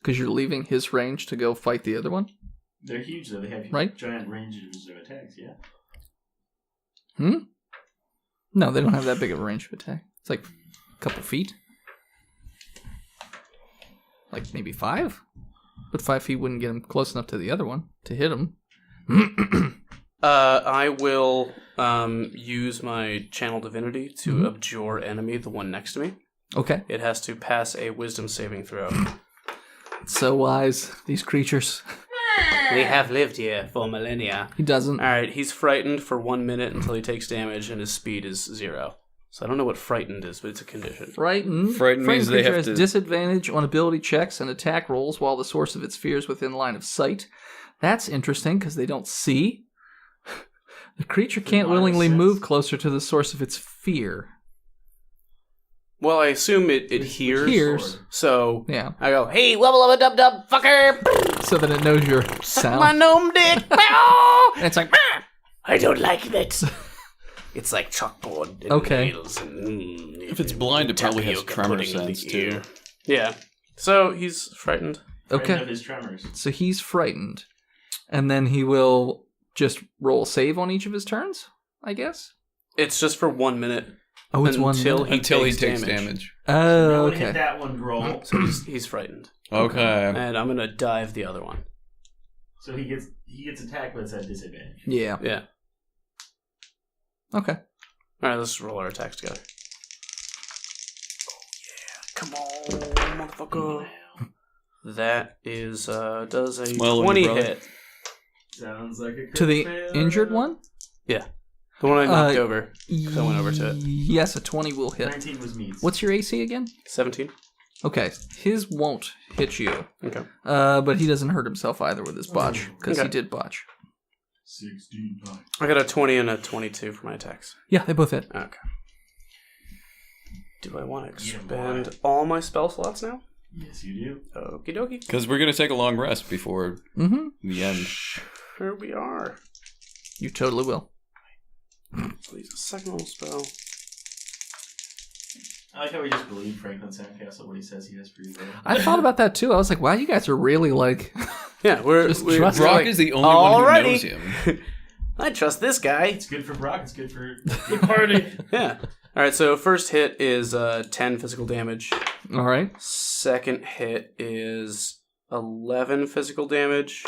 Because you're leaving his range to go fight the other one? They're huge, though. They have Right? giant ranges of attacks, yeah? No, they don't have that big of a range of attack. It's like a couple feet. Like maybe 5? But 5 feet wouldn't get him close enough to the other one to hit him. I will use my channel divinity to abjure enemy, the one next to me. Okay. It has to pass a wisdom saving throw. So wise, these creatures. We have lived here for millennia. He doesn't. Alright, he's frightened for 1 minute until he takes damage, and his speed is 0. So I don't know what frightened is, but it's a condition. Frightened. Frightened means they creature have has to- disadvantage on ability checks and attack rolls while the source of its fear is within line of sight. That's interesting because they don't see. The creature can't line of willingly sense. move closer to the source of its fear. Well, I assume it hears. Hears. So Yeah. I go, hey, Wubble of a dub dub fucker! So that it knows your My sound. gnome dick! And it's like, I don't like that. It's like chalkboard and Okay. nails and If it's blind, it probably has tapioca tremor pudding in the sense, too. ear. yeah. So he's frightened. Frightened okay. of his tremors. So he's frightened. And then he will just roll a save on each of his turns, I guess? It's just for 1 minute. Oh, it's Until one. Until he takes takes damage. Oh, Now hit okay. that one roll. So he's frightened. Okay. And I'm gonna dive the other one. So he gets attacked, but it's at disadvantage. Yeah. Yeah. Okay. Alright, let's roll our attacks together. Come on, motherfucker. That is does a Well, 20 brother. hit. Sounds like a To the fail. injured one? Yeah. The one I knocked Uh, over. So I went over to it. Yes, a 20 will hit. 19 was meats. What's your AC again? 17. Okay, his won't hit you. Okay. But he doesn't hurt himself either with his botch, because he Okay. did botch. 69. I got a 20 and a 22 for my attacks. Yeah, they both hit. Okay. Do I want to Yeah, expend all my spell slots now? Yes, you do. Okie dokie. Because we're going to take a long rest before Mm-hmm. the end. Here we are. You totally will. Please, a second little spell. I like how we just believe Franklin Sandcastle when he says he has free will. I thought about that too. I was like, wow, you guys are really like... Yeah, we're Just we're trust- Brock like, is the only one who "Alrighty." knows him. I trust this guy. It's good for Brock. It's good for The party. Yeah. All right. So first hit is 10 physical damage. All right. Second hit is 11 physical damage,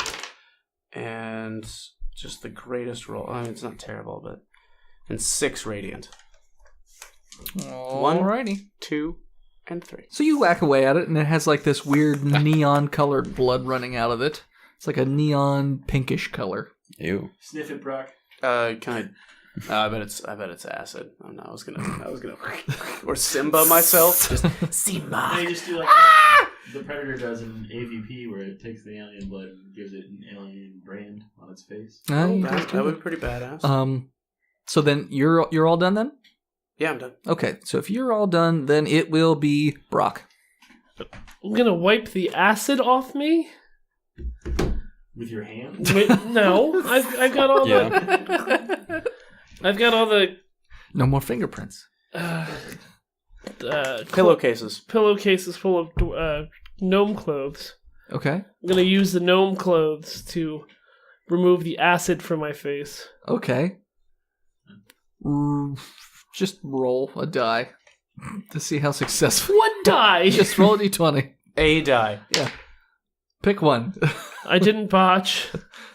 and just the greatest roll. I mean, it's not terrible, but and 6 radiant. Alrighty. 2, and 3. So you whack away at it, and it has like this weird neon-colored blood running out of it. It's like a neon pinkish color. Ew. sniff it, Brock. Can I I bet it's acid. Oh no, I was gonna or Simba myself. Just Simba. They just do like the Predator does in AVP, where it takes the alien blood and gives it an alien brand on its face. That would be pretty badass. So then you're all done then? Yeah, I'm done. Okay, so if you're all done, then it will be Brock. I'm gonna wipe the acid off me. With your hand? Wait, no, I've got all the. I've got all the No more fingerprints. Pillowcases. Pillowcases full of gnome clothes. Okay. I'm gonna use the gnome clothes to remove the acid from my face. Okay. Just roll a die to see how successful. One die. Just roll a d20. A die. Yeah. Pick one. I didn't botch.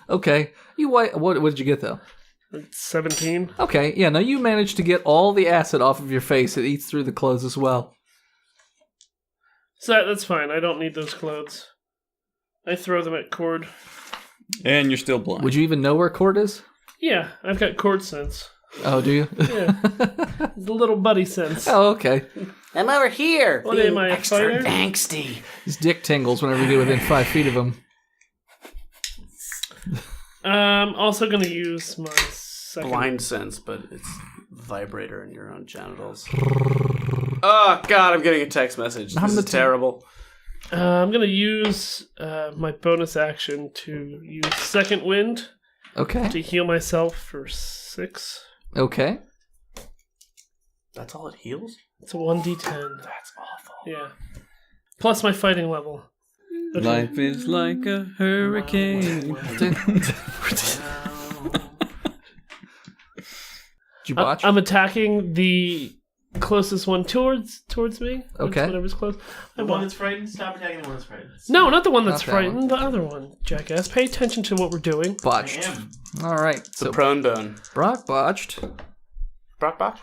Okay. What did you get though? 17. Okay. Yeah. Now you managed to get all the acid off of your face. It eats through the clothes as well. So that's fine. I don't need those clothes. I throw them at Cord. And you're still blind. Would you even know where Cord is? Yeah, I've got Cord sense. Oh, do you? Yeah. The little buddy sense. Oh, okay. I'm over here. What being am I, a extra fighter? angsty. His dick tingles whenever you get within 5 feet of him. Also gonna use my second. Blind sense, but it's vibrator in your own genitals. Oh God, I'm getting a text message. This is terrible. I'm gonna use my bonus action to use second wind Okay. to heal myself for 6. Okay. That's all it heals? It's a 1d10. That's awful. Yeah. Plus my fighting level. Okay. Life is like a hurricane. Did you botch? I'm attacking the closest one towards me. Okay. Whatever's close. The one that's frightened? Stop attacking the one that's frightened. No, not the one that's Not that frightened. The other one, jackass. Pay attention to what we're doing. Botched. I am. All right. The So prone bone. Brock botched. Brock?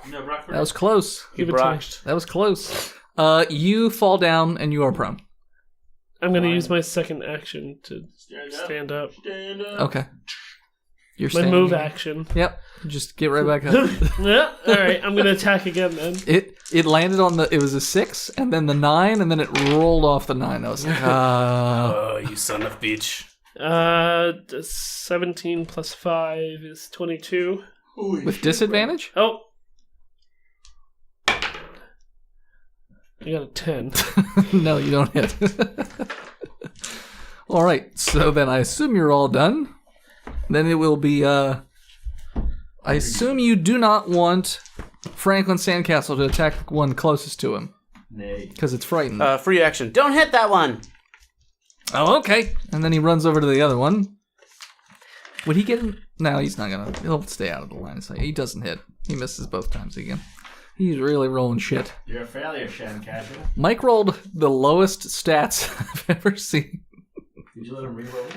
No, Brock That was close. Give it to me. Brocked. That was close. You fall down and you are prone. I'm going to use my second action to stand up. Stand up. Okay. You're My standing move here. action. Yep. Just get right back up. Yeah. All right. I'm going to attack again then. It landed on it was a 6 and then the 9 and then it rolled off the 9. I was like, Oh, you son of a bitch. 17 plus 5 is 22. with disadvantage? Oh. You got a 10. No, you don't hit. All right. So then I assume you're all done. Then it will be I assume you do not want Franklin Sandcastle to attack the one closest to him Nay. because it's frightened. Free action. Don't hit that one. Oh, okay. And then he runs over to the other one. Would he get him? No, he's not gonna. He'll stay out of the line of sight. He doesn't hit. He misses both times again. He's really rolling shit. You're a failure, Shattencastle. Mike rolled the lowest stats I've ever seen. Did you let him reroll?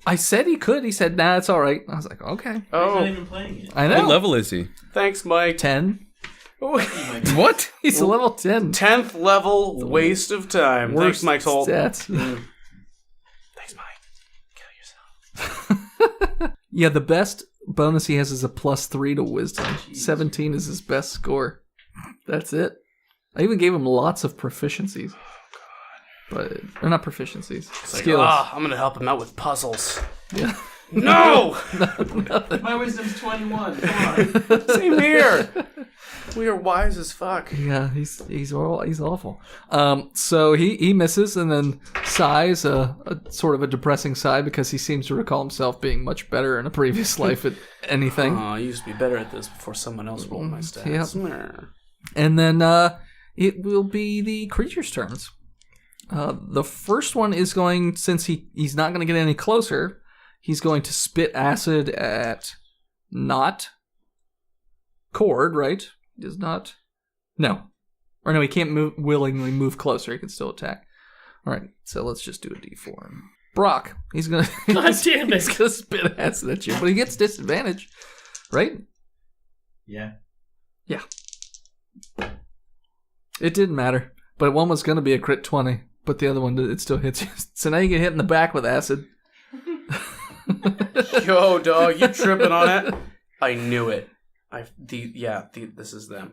I said he could. He said, nah, it's all right. I was like, okay. He's Oh, not even playing it. I know. What level is he? thanks, Mike. 10. What? He's a level 10. 10th level waste of time. Thanks, Worst Mike Holt. stats. Thanks, Mike. Kill yourself. Yeah, the best bonus he has is a +3 to wisdom. 17 is his best score. That's it. I even gave him lots of proficiencies. But they're not proficiencies. Like, Skills. I'm going to help him out with puzzles. Yeah. No! My wisdom's 21. Come on. Same here. We are wise as fuck. Yeah, he's awful. So he misses and then sighs a sort of a depressing sigh because he seems to recall himself being much better in a previous life at anything. Oh, I used to be better at this before someone else rolled my stats. Yep. And then it will be the creature's turns. The first one is going, since he's not going to get any closer, he's going to spit acid at not Cord, right? He does not. No. Or no, he can't willingly move closer. He can still attack. All right, so let's just do a d4. Brock, he's going to... God damn it. He's going to spit acid at you, but he gets disadvantage, right? Yeah. Yeah. It didn't matter, but one was going to be a crit 20, but the other one, it still hits you. So now you get hit in the back with acid. Yo, dog, you tripping on it? I knew it. This is them.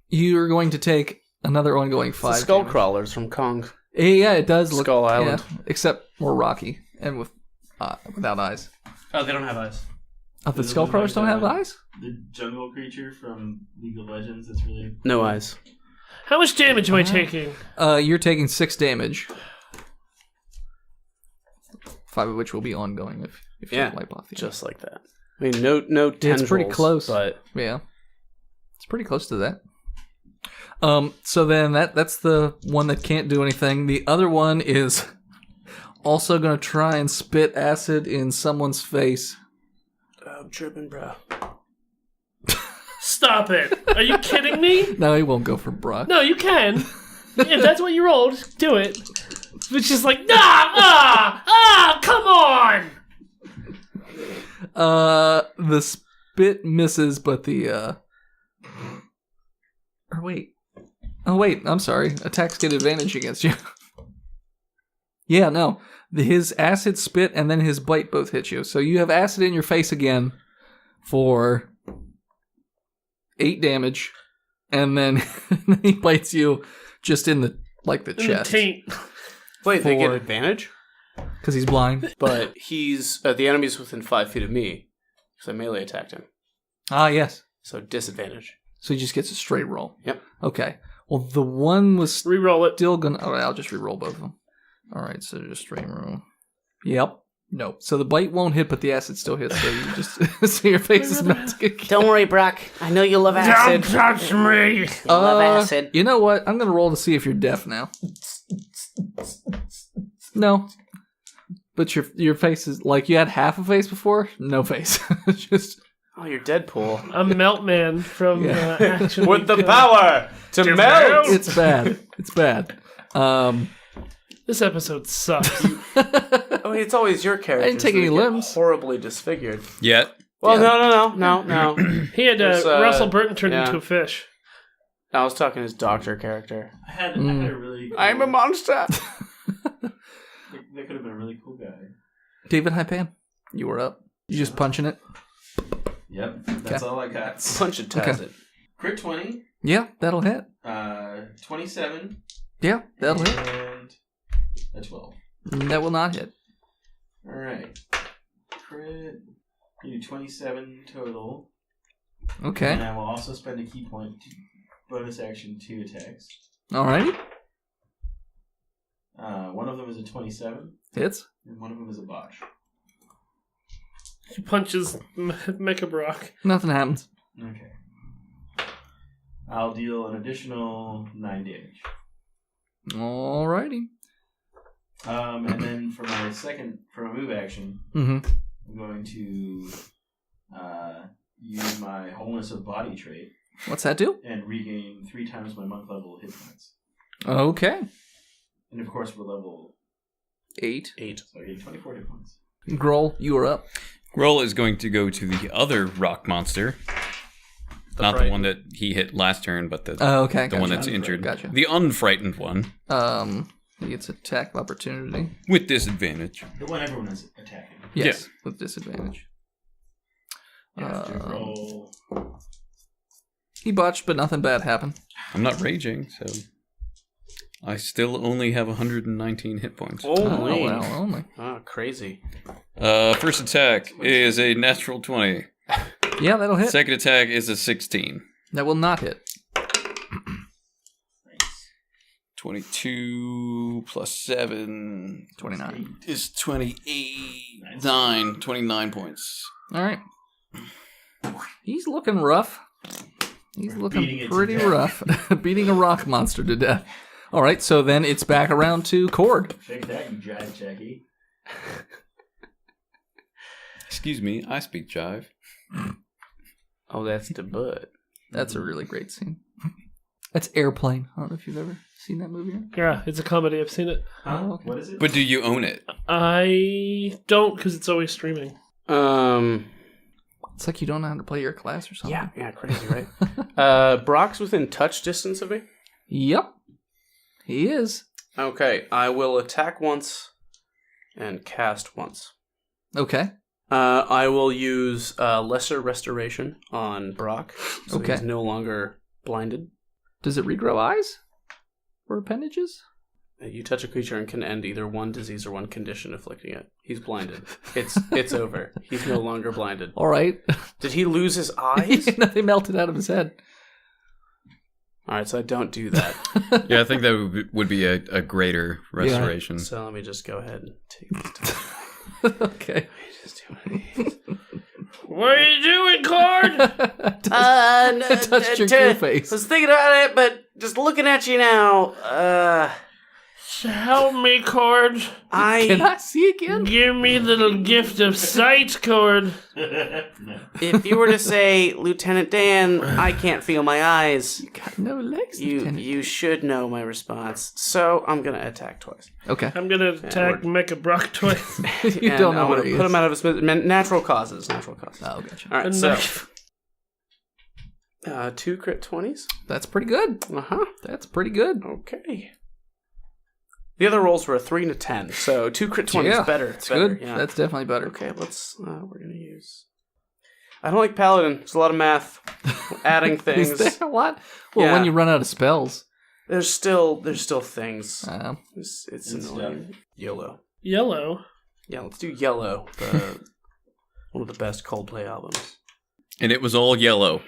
You're going to take another ongoing 5 It's the skull damage. crawlers from Kong. Yeah, it does look Skull Island. yeah, except more rocky and without eyes. Oh, they don't have eyes. Oh, the Does it skull look crawlers like don't the- have eyes? The jungle creature from League of Legends. That's really No eyes. How much damage am I taking? You're taking 6 damage. 5 of which will be ongoing if you wipe off the Just like that. I mean, no tendrils. It's pretty close. But yeah. It's pretty close to that. So then that's the one that can't do anything. The other one is also going to try and spit acid in someone's face. I'm tripping, bro. Stop it. Are you kidding me? No, he won't go for Brock. No, you can. If that's what you rolled, do it. It's just like, come on! The spit misses, but the or wait. Oh wait, I'm sorry. Attacks get advantage against you. Yeah, no. His acid spit and then his bite both hit you. So you have acid in your face again for 8 damage, and then he bites you just in the chest. Taint. Wait, they get For- advantage? Because he's blind. But he's the enemy's within 5 feet of me because I melee attacked him. Ah, yes. So disadvantage. So he just gets a straight roll. Yep. Okay. Well, the one was Reroll it. still gonna. All right, I'll just re-roll both of them. All right, so just straight roll. Yep. No. So the bite won't hit, but the acid still hits. So you just so your face is about to get. Don't worry, Brock. I know you love acid. Don't touch me! You love acid. You know what? I'm gonna roll to see if you're deaf now. No. But your face is like you had half a face before. No face. Just. Oh, you're Deadpool. I'm Meltman from Action With the League. power to melt! It's bad. It's bad. This episode sucks. I mean, it's always your character. I didn't take any limbs. Horribly disfigured. Yet. Well, Yeah. no. He had There's, Russell Burton turned yeah. into a fish. I was talking his doctor character. I had a really. Cool, I'm a monster. That could have been a really cool guy. David Hypan, you were up. You just punching it. Yep, that's all I got. Punch it, Okay. it. Crit 20, Yeah, that'll hit. 27, Yeah, that'll hit. and a 12. That will not hit. All right, crit. You do 27 total. Okay. And I will also spend a key point to bonus action 2 attacks. Alrighty. One of them is a 27, Hits. and one of them is a botch. He punches Mecha Brock. Nothing happens. Okay. I'll deal an additional 9 damage. Alrighty. And then for my move action, Mm-hmm. I'm going to use my wholeness of body trait What's that do? and regain 3 times my monk level hit points. Okay. And of course, we're level 8. 8. so I get 24 hit points. Grohl, you are up. Grohl is going to go to the other rock monster. Not the one that he hit last turn, but the Okay. the one Gotcha. that's injured. Gotcha. The unfrightened one. He gets attack of opportunity. With disadvantage. The one everyone is attacking. Yes, with disadvantage. You have to roll. He botched, but nothing bad happened. I'm not raging, so I still only have 119 hit points. Oh, well, only. Oh, crazy. First attack is a natural 20. Yeah, that'll hit. Second attack is a 16. That will not hit. 22 plus 7 29. is 28. 29 points. All right. He's looking rough. He's Beating looking it to pretty death. rough. Beating a rock monster to death. All right, so then it's back around to Cord. Shake that, you jive Jackie. Excuse me, I speak jive. Oh, that's the butt. That's a really great scene. That's Airplane. I don't know if you've ever seen that movie. Yeah, it's a comedy. I've seen it. Oh, okay. What is it? But do you own it? I don't because it's always streaming. It's like you don't know how to play your class or something. Yeah, crazy, right? Brock's within touch distance of me. Yep. He is. Okay, I will attack once and cast once. Okay. I will use Lesser Restoration on Brock, so Okay. he's no longer blinded. Does it regrow eyes or appendages? You touch a creature and can end either one disease or one condition afflicting it. He's blinded. It's over. He's no longer blinded. All right. Did he lose his eyes? No, they melted out of his head. All right, so I don't do that. Yeah, I think that would be a greater restoration. So let me just go ahead and take this. Okay. Just do one of these. What are you doing, Cord? Touched your Q face. Was thinking about it, but just looking at you now, Help me, Cord. Can I see again? Give me the gift of sight, Cord. if you were to say, Lieutenant Dan, I can't feel my eyes, Got no legs. Lieutenant. you should know my response. So I'm gonna attack twice. Okay. I'm gonna attack Mecha Brock twice. You And don't know I'm where gonna he put is. him out of his natural causes. Natural causes. Oh, gotcha. All right, A so knife. 2 crit 20s. That's pretty good. That's pretty good. Okay. The other rolls were a 3 and a 10, so 2 crit 20 Yeah, is better. It's better, good. Yeah. That's definitely better. Okay, let's. We're gonna use. I don't like Paladin. There's a lot of math. Adding things. Is there a lot? Well, Yeah. when you run out of spells. There's still things. Uh, It's annoying. YOLO. Yellow. Yeah, let's do Yellow. One of the best Coldplay albums. And it was all yellow.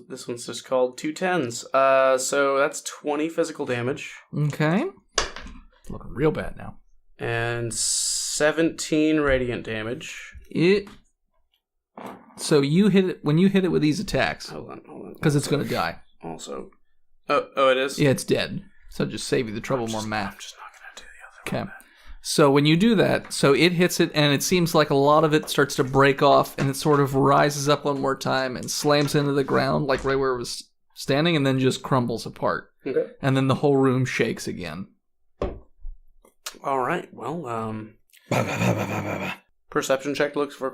This one's just called 2 10s. So that's 20 physical damage okay. Looking real bad now. and 17 radiant damage. So you hit it when you hit it with these attacks Hold on. because it's gonna die. Also, oh, it is. Yeah, it's dead. So just save you the trouble more I'm math. just not gonna do the other Okay. So when you do that, so it hits it, and it seems like a lot of it starts to break off, and it sort of rises up one more time and slams into the ground, like right where it was standing, and then just crumbles apart. Okay. And then the whole room shakes again. All right. Well, perception check to look for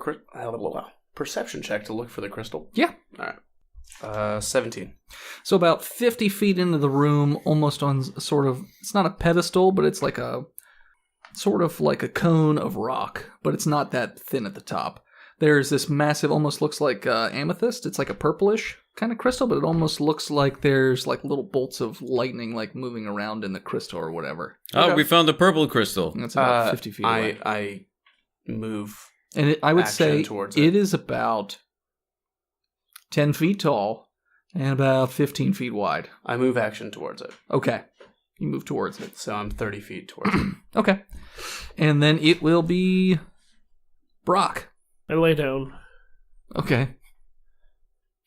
perception check to look for the crystal. Yeah. All right. 17. So about 50 feet into the room, almost on sort of, it's not a pedestal, but it's like a, sort of like a cone of rock, but it's not that thin at the top. There's this massive, almost looks like amethyst. It's like a purplish kind of crystal, but it almost looks like there's like little bolts of lightning like moving around in the crystal or whatever. Oh, Okay. we found the purple crystal. And it's about 50 feet away. I move. And I would action say towards it is about 10 feet tall and about 15 feet wide. I move action towards it. Okay. You move towards it. So I'm 30 feet towards it. Okay. And then it will be Brock. I lay down. Okay.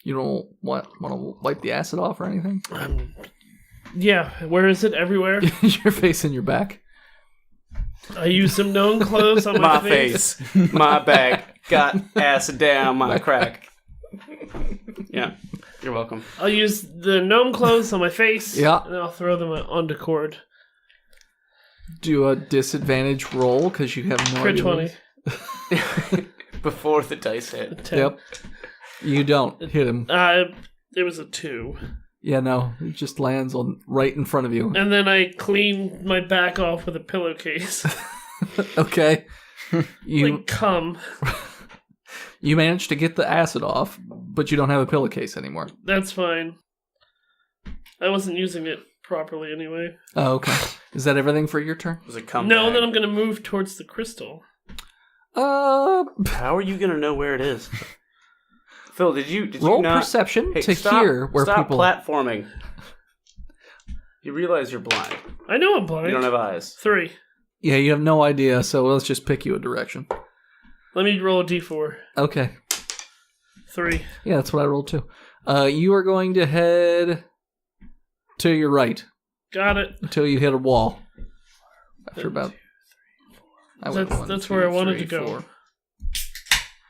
You don't want to wipe the acid off or anything? Yeah, where is it? Everywhere? Your face and your back. I use some known clothes on my, My face, my back, got acid down my crack. Yeah, you're welcome. I'll use the gnome clothes on my face. Yeah. And I'll throw them onto Cord. Do a disadvantage roll because you have no Crit idea. 20. Before the dice hit. 10. Yep. You don't hit him. It was a 2. Yeah, no. It just lands on right in front of you. And then I clean my back off with a pillowcase. Okay. You Like cum. you managed to get the acid off, but you don't have a pillowcase anymore. That's fine. I wasn't using it properly anyway. Oh, okay. Is that everything for your turn? Was it come No, back? then I'm going to move towards the crystal. How are you gonna know where it is? Phil, did you roll not perception to stop, hear where stop people. platforming. You realize you're blind. I know I'm blind. You don't have eyes. 3. Yeah, you have no idea, so let's just pick you a direction. Let me roll a d4. Okay. 3. Yeah, that's what I rolled too. You are going to head to your right Got it. until you hit a wall. After about. I went That's where I wanted to go. 4.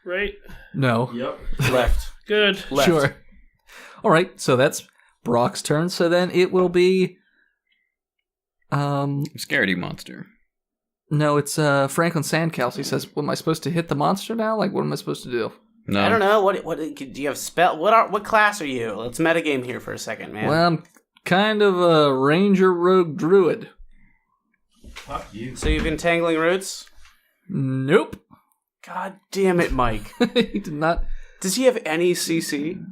Right? No. Yep. Left. Good. Left. Sure. All right, so that's Brock's turn. So then it will be. Scaredy monster. No, it's Franklin Sandcastle. He says, "Am I supposed to hit the monster now? Like, what am I supposed to do?" No. I don't know. What do you have spell? What class are you? Let's metagame here for a second, man. Well, I'm kind of a ranger rogue druid. Fuck you. So you've been tangling roots? Nope. God damn it, Mike. He did not. Does he have any CC?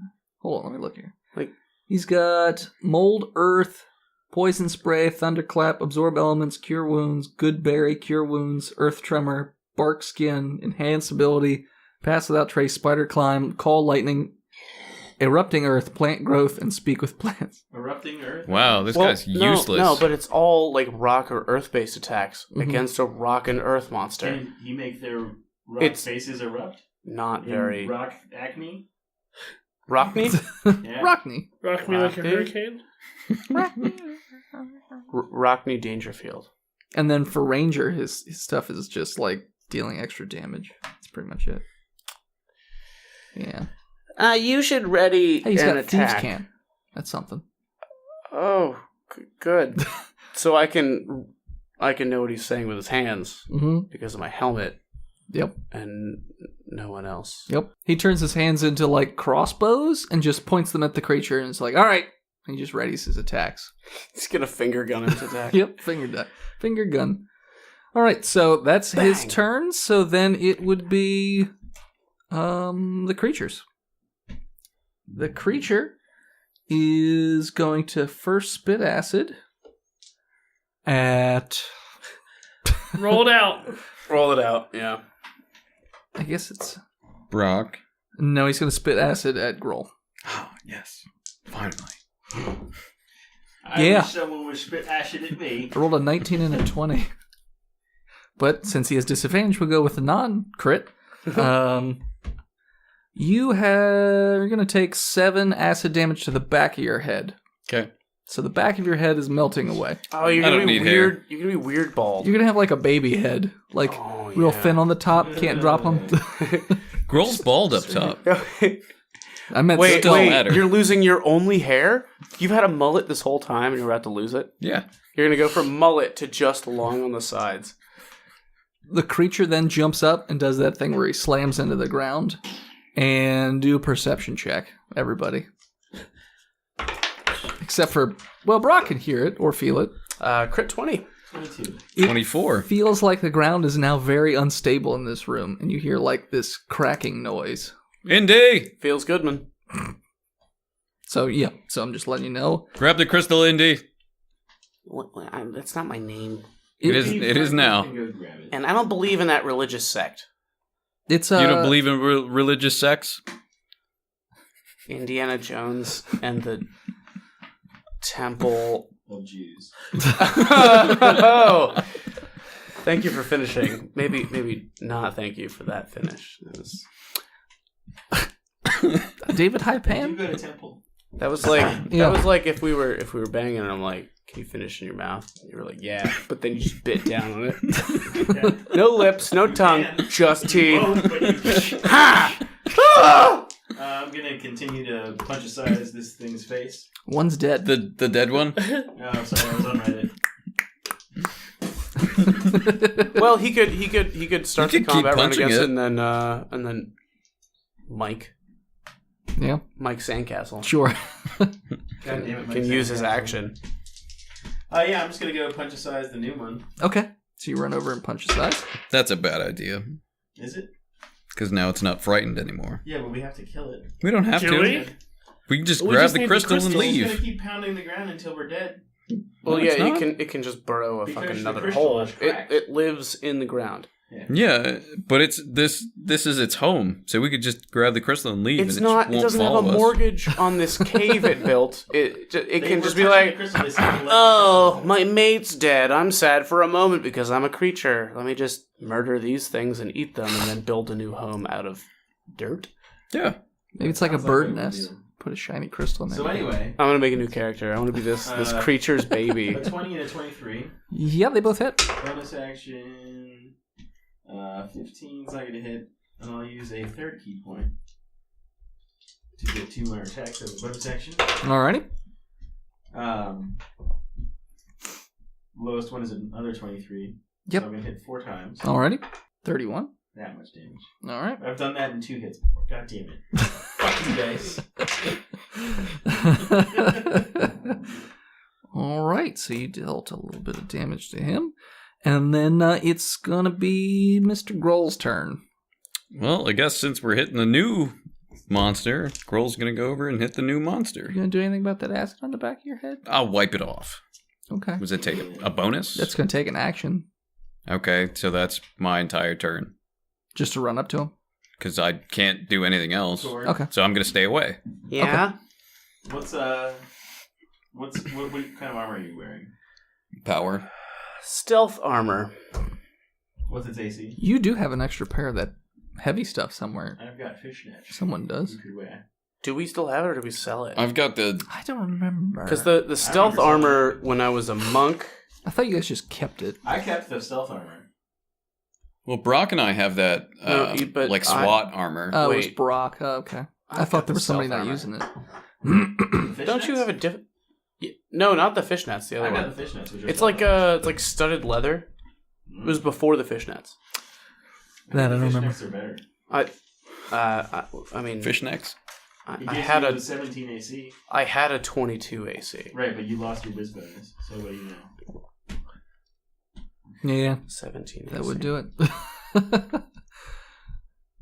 Hold on, let me look here. Like, he's got mold, earth, poison spray, thunderclap, absorb elements, cure wounds, good berry, cure wounds, earth tremor, bark skin, enhance ability, pass without trace, spider climb, call lightning, erupting earth, plant growth, and speak with plants. Erupting earth? Wow, this guy's useless. No, but it's all like rock or earth-based attacks against a rock and earth monster. Can he make their rock faces erupt? Not In very. rock acne? Rockney? Yeah. Rockney. Rock me like a hurricane. Rockney Dangerfield. And then for Ranger, his stuff is just like dealing extra damage. That's pretty much it. Yeah. You should ready Hey, he's an got a thieves attack. can. That's something. Oh, good. So I can know what he's saying with his hands Mm-hmm. because of my helmet Yep. and no one else. Yep. He turns his hands into like crossbows and just points them at the creature and it's like, all right. And he just readies his attacks. He's gonna finger gun his attack. Yep. Finger gun. All right. So that's his Bang. turn. So then it would be the creatures. The creature is going to first spit acid at... Roll it out. Roll it out, yeah. I guess it's... Brock. No, he's going to spit acid at Grohl. Oh, yes. Finally. I Yeah. wish someone would spit acid at me. I rolled a 19 and a 20. But since he has disadvantage, we'll go with a non-crit. You're going to take 7 acid damage to the back of your head. Okay. So the back of your head is melting away. Oh, you're I gonna don't be need weird. hair. You're gonna be weird bald. You're going to have like a baby head. Like Oh, real yeah. thin on the top, can't drop them. Grohl's bald up top. I meant Wait, still. matter. you're losing your only hair? You've had a mullet this whole time and you're about to lose it? Yeah. You're gonna go from mullet to just long on the sides. The creature then jumps up and does that thing where he slams into the ground. And do a perception check, everybody. Except for, well, Brock can hear it or feel it. Crit 20. 22. 24. Feels like the ground is now very unstable in this room, and you hear like this cracking noise. Indy! Feels good, man. So yeah, so I'm just letting you know. Grab the crystal, Indy. That's not my name. It is now. Go grab it. And I don't believe in that religious sect. It's You don't believe in religious sex? Indiana Jones and the Temple. Of Jews. Oh, thank you for finishing. Maybe not. Thank you for that finish. David You Hypan. go to temple. That was like Yeah. that was like if we were banging and I'm like, can you finish in your mouth? And you were like, yeah, but then you just bit down on it. No lips, no tongue, just teeth. Oh, but you Ha! I'm gonna continue to punch-size this thing's face. One's dead. The dead one? Oh, sorry, I was on Reddit. Well, he could start You the could keep combat run punching against it. it, and then Mike Yeah, Sandcastle sure. God damn it, Mike can use his Sandcastle. action. Yeah, I'm just gonna go punch-size the new one. Okay, so you run over and punch his eyes. That's a bad idea. Is it? Because now it's not frightened anymore. Yeah, but we have to kill it. We don't have Do to. we? We can just We grab just the need the crystal and crystals. It's gonna leave. keep pounding the ground until we're dead. Well, No, yeah, it's not. it can just burrow a Because fucking the another crystal hole. is cracked. It lives in the ground. Yeah, but it's this is its home, so we could just grab the crystal and leave. It's and not. It It won't doesn't have a follow us. mortgage on this cave it built. It They can were just be touching like, the crystal, they said to let the oh, crystal my mate's dead. I'm sad for a moment because I'm a creature. Let me just murder these things and eat them, and then build a new home out of dirt. Yeah. Maybe it's like a Sounds bird like a nest. deal. Put a shiny crystal in there. So anyway, I'm gonna make a new character. I want to be this creature's baby. a 20 and a 23. Yeah, they both hit. Bonus action. 15 is not going to hit, and I'll use a third key point to get 2 more attacks as a bonus action. Alrighty. Lowest one is another 23. Yep. So I'm going to hit 4 times. Alrighty. 31. That much damage. Alright. I've done that in 2 hits before. God damn it. Fuck you guys. Alright, so you dealt a little bit of damage to him. And then it's gonna be Mr. Grohl's turn. Well, I guess since we're hitting the new monster, Grohl's gonna go over and hit the new monster. You gonna do anything about that acid on the back of your head? I'll wipe it off. Okay. Was it take a bonus? That's gonna take an action. Okay, so that's my entire turn. Just to run up to him? Because I can't do anything else. Sword. Okay. So I'm gonna stay away. Yeah. What kind of armor are you wearing? Power. Stealth armor. What's its AC? You do have an extra pair of that heavy stuff somewhere. I've got fishnets. Someone does. You could wear. Do we still have it or do we sell it? I've got the... I don't remember. Because the stealth armor, when I was a monk... I thought you guys just kept it. I kept the stealth armor. Well, Brock and I have that, but like, SWAT armor. Oh, it was Wait. Brock. Oh, okay. I I've thought got there the was somebody stealth not armor. using it. Don't you have a different... No, not the fishnets, the other I one. got the fishnets. Which are It's like studded leather. It was before the fishnets. That I don't remember. Fishnets are better. I mean... Fishnecks. It I gives had you a the 17 AC. I had a 22 AC. Right, but you lost your whiz bonus. So what do you know? Yeah, 17 that AC. would do it.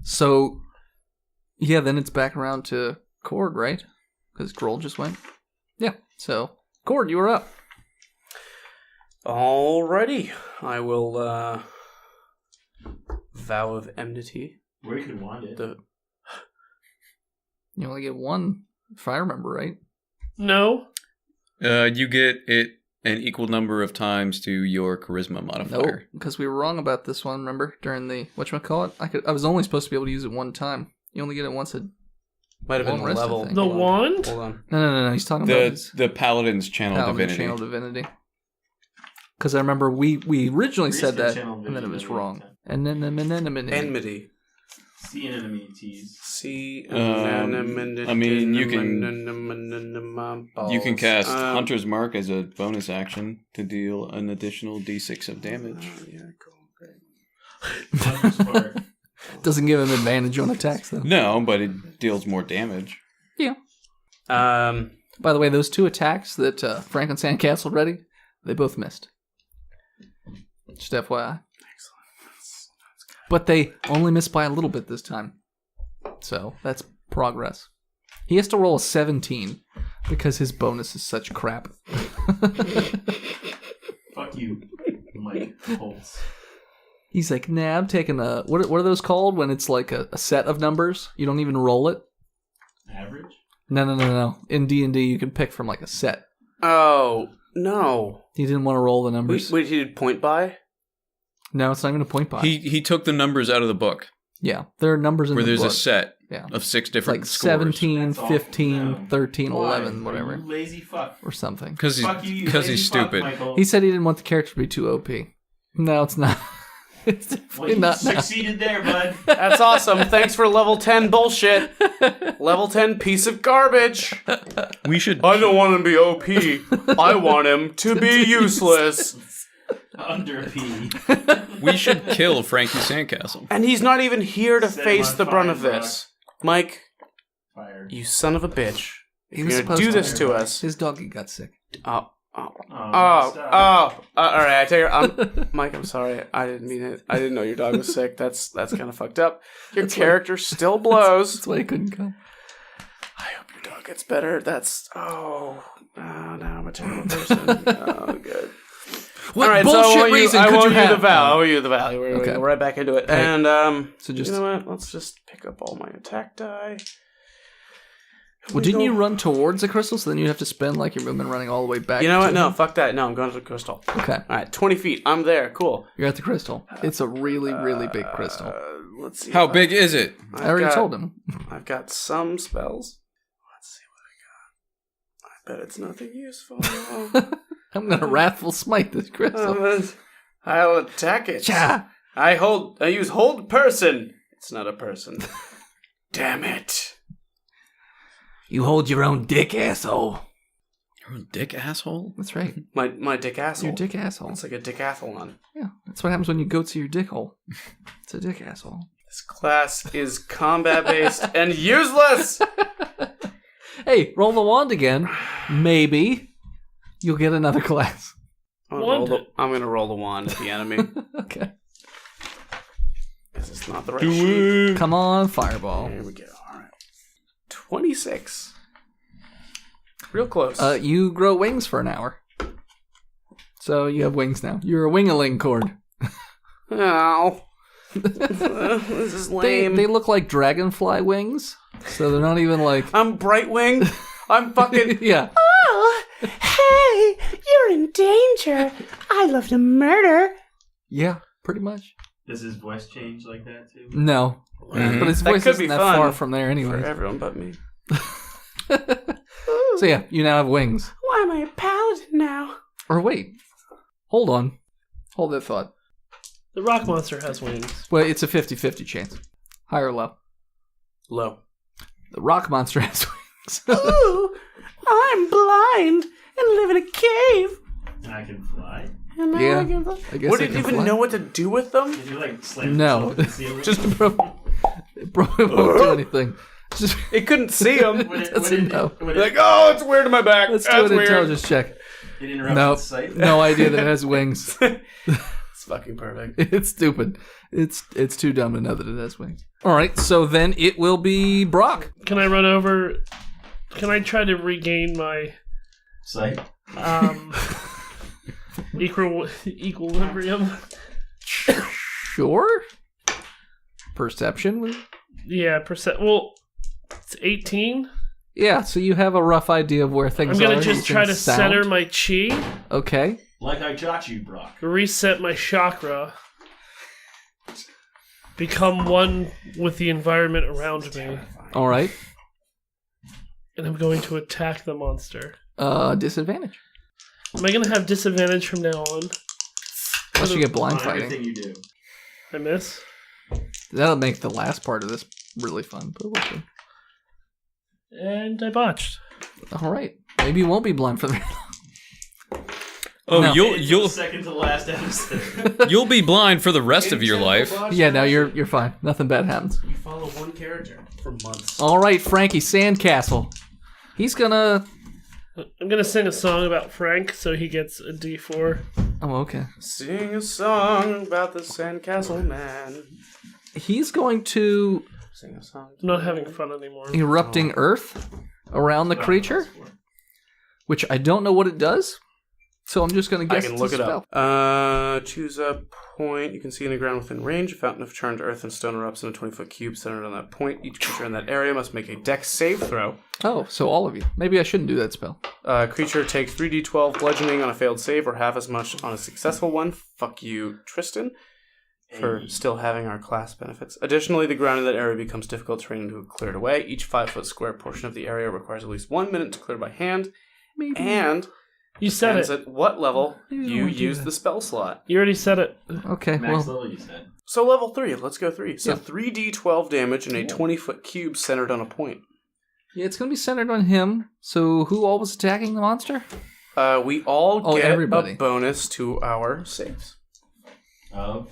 So, yeah, then it's back around to Cord, right? Because Grohl just went. Yeah, so, Cord, you were up. Alrighty. I will, vow of enmity. Where you could wand it. You only get one, if I remember right. No. You get it an equal number of times to your charisma No, modifier. because we were wrong about this one, remember? During the, whatchamacallit? I was only supposed to be able to use it one time. You only get it once a... Might have been Long the rest, I level. think. The Hold on. wand? Hold on. No, he's talking about his The Paladin's Channel Paladin Divinity. Channel Divinity. Because I remember we originally said Priest and that, Channel and then it was Divinity. wrong. And then Enmity. See enemities. See. I mean, you can cast Um, Hunter's Mark as a bonus action to deal an additional d6 of damage. doesn't give him advantage on attacks, though. No, but it deals more damage. Yeah. By By the way, those two attacks that Franklin Sandcastle ready, they both missed. Just FYI. But they only missed by a little bit this time. So, that's progress. He has to roll a 17 because his bonus is such crap. Fuck you, Mike Holtz. He's like, nah, I'm taking a... What are those called when it's like a set of numbers? You don't even roll it? Average? No. In D&D, you can pick from like a set. Oh, no. He didn't want to roll the numbers. Wait, he did point by? No, it's not even a point buy. He took the numbers out of the book Yeah, there are numbers in where the there's book. a set Yeah. of 6 It's different like scores. 17, That's awful. 15, No. 13, Why? 11, whatever. You lazy fuck. Or something. Because Fuck you, he's lazy fuck, stupid. Michael. He said he didn't want the character to be too OP. No, it's not. It's Well, definitely you not now. succeeded there, bud. That's awesome. Thanks for level 10 bullshit. Level 10 piece of garbage. We should I don't want him to be OP. I want him to be useless. Under P. we should kill Frankie Sandcastle. And he's not even here to Set him face on the brunt fire, of this. Mike, Fire. you son of a bitch. He If was you're gonna supposed do to. this to us. His doggy got sick. Oh, Stop. all right. I take her. Mike, I'm sorry. I didn't mean it. I didn't know your dog was sick. That's kind of fucked up. Your character still blows. That's why he couldn't come. I hope your dog gets better. Now I'm a terrible person. Oh, good. What all right, bullshit so I want reason you, I could want you you have? the vow. I want you the vow. We're Okay. gonna go right back into it. Hey. And So just- you know what? Let's just pick up all my attack die. Well, didn't you run towards the crystal? So then you'd have to spend like your movement running all the way back. You know what? to No, it? fuck that. No, I'm going to the crystal. Okay. All right, 20 feet. I'm there. Cool. You're at the crystal. It's a really, really big crystal. Let's see. How if big is it? I already told him. I've got some spells. Let's see what I got. I bet it's nothing useful. I'm gonna wrathful smite this crystal. I'll attack it. Cha! I use hold person. It's not a person. Damn it. You hold your own dick, asshole. You're a dick asshole? That's right. My dick asshole. Your dick asshole. It's like a decathlon. Yeah, that's what happens when you go to your dick hole. It's a dick asshole. This class is combat based and useless. Hey, roll the wand again. Maybe you'll get another class. I'm gonna roll the wand at the enemy. Okay. Guess it's not the right sheet. Come on, fireball. There we go. All right. 26. Real close. You grow wings for an hour. So you have wings now. You're a wingaling cord. Ow. This is lame. They look like dragonfly wings. So they're not even like... I'm Brightwing. I'm fucking... yeah. Oh, hey, you're in danger. I love to murder. Yeah, pretty much. Does his voice change like that too? No. But his That voice could isn't be that fun far from there for anyway. everyone but me. So yeah, you now have wings. Why am I a paladin now? Or wait. Hold on. Hold that thought. The rock monster has wings. Well, it's a 50-50 chance. High or low? Low. The rock monster has wings. Ooh, I'm blind and live in a cave. And I can fly. And now Yeah. I can fly. I guess Would they it can even fly. know what to do with them? Did you like slam No. yourself in the ceiling? Just it won't do anything. Just It couldn't see them. it doesn't know. Like, oh, it's weird in my back. Let's do That's an weird. intelligence check. It interrupts Nope. its sight. No idea that it has wings. It's fucking perfect. It's stupid. It's too dumb to know that it has wings. All right, so then it will be Brock. Can I run over? Can I try to regain my Sight. equilibrium? Sure. Perception. Yeah, Well, it's 18. Yeah, so you have a rough idea of where things I'm are. gonna just You try can to sound. center my chi, Okay. Like I got you, Brock. reset my chakra, become one with the environment around me, All right. and I'm going to attack the monster. Disadvantage. Am I gonna have disadvantage from now on? Unless you get blind On fighting. everything you do. I miss. That'll make the last part of this really fun. But we'll see. And I botched. All right. Maybe you won't be blind for the. Oh, No. you'll Second to last episode. you'll be blind for the rest of your life. Yeah, no, you're fine. Nothing bad happens. You follow one character for months. All right, Frankie Sandcastle. He's gonna. I'm gonna sing a song about Frank, so he gets a D4. Oh, okay. Sing a song about the Sandcastle Man. He's going to Sing a song. I'm not having fun anymore. erupting earth around the creature, which I don't know what it does. So I'm just gonna I guess. can it's look a it spell. up. Choose a point you can see in the ground within range. A fountain of charmed earth and stone erupts in a 20-foot cube centered on that point. Each creature in that area must make a dex save throw. Oh, so all of you. Maybe I shouldn't do that spell. Creature takes 3d12 bludgeoning on a failed save or half as much on a successful one. Fuck you, Tristan, for still having our class benefits. Additionally, the ground in that area becomes difficult terrain to clear it away. Each 5-foot square portion of the area requires at least 1 minute to clear by hand. Maybe. And You said depends it. at what level Maybe I you wanna do use that. the spell slot. You already said it. Okay. Max Well, level, you said. So level 3, let's go 3. So Yeah. 3d12 damage in a 20-foot cube centered on a point. yeah, it's gonna be centered on him. So who all was attacking the monster? We all get everybody. a bonus to our saves. Of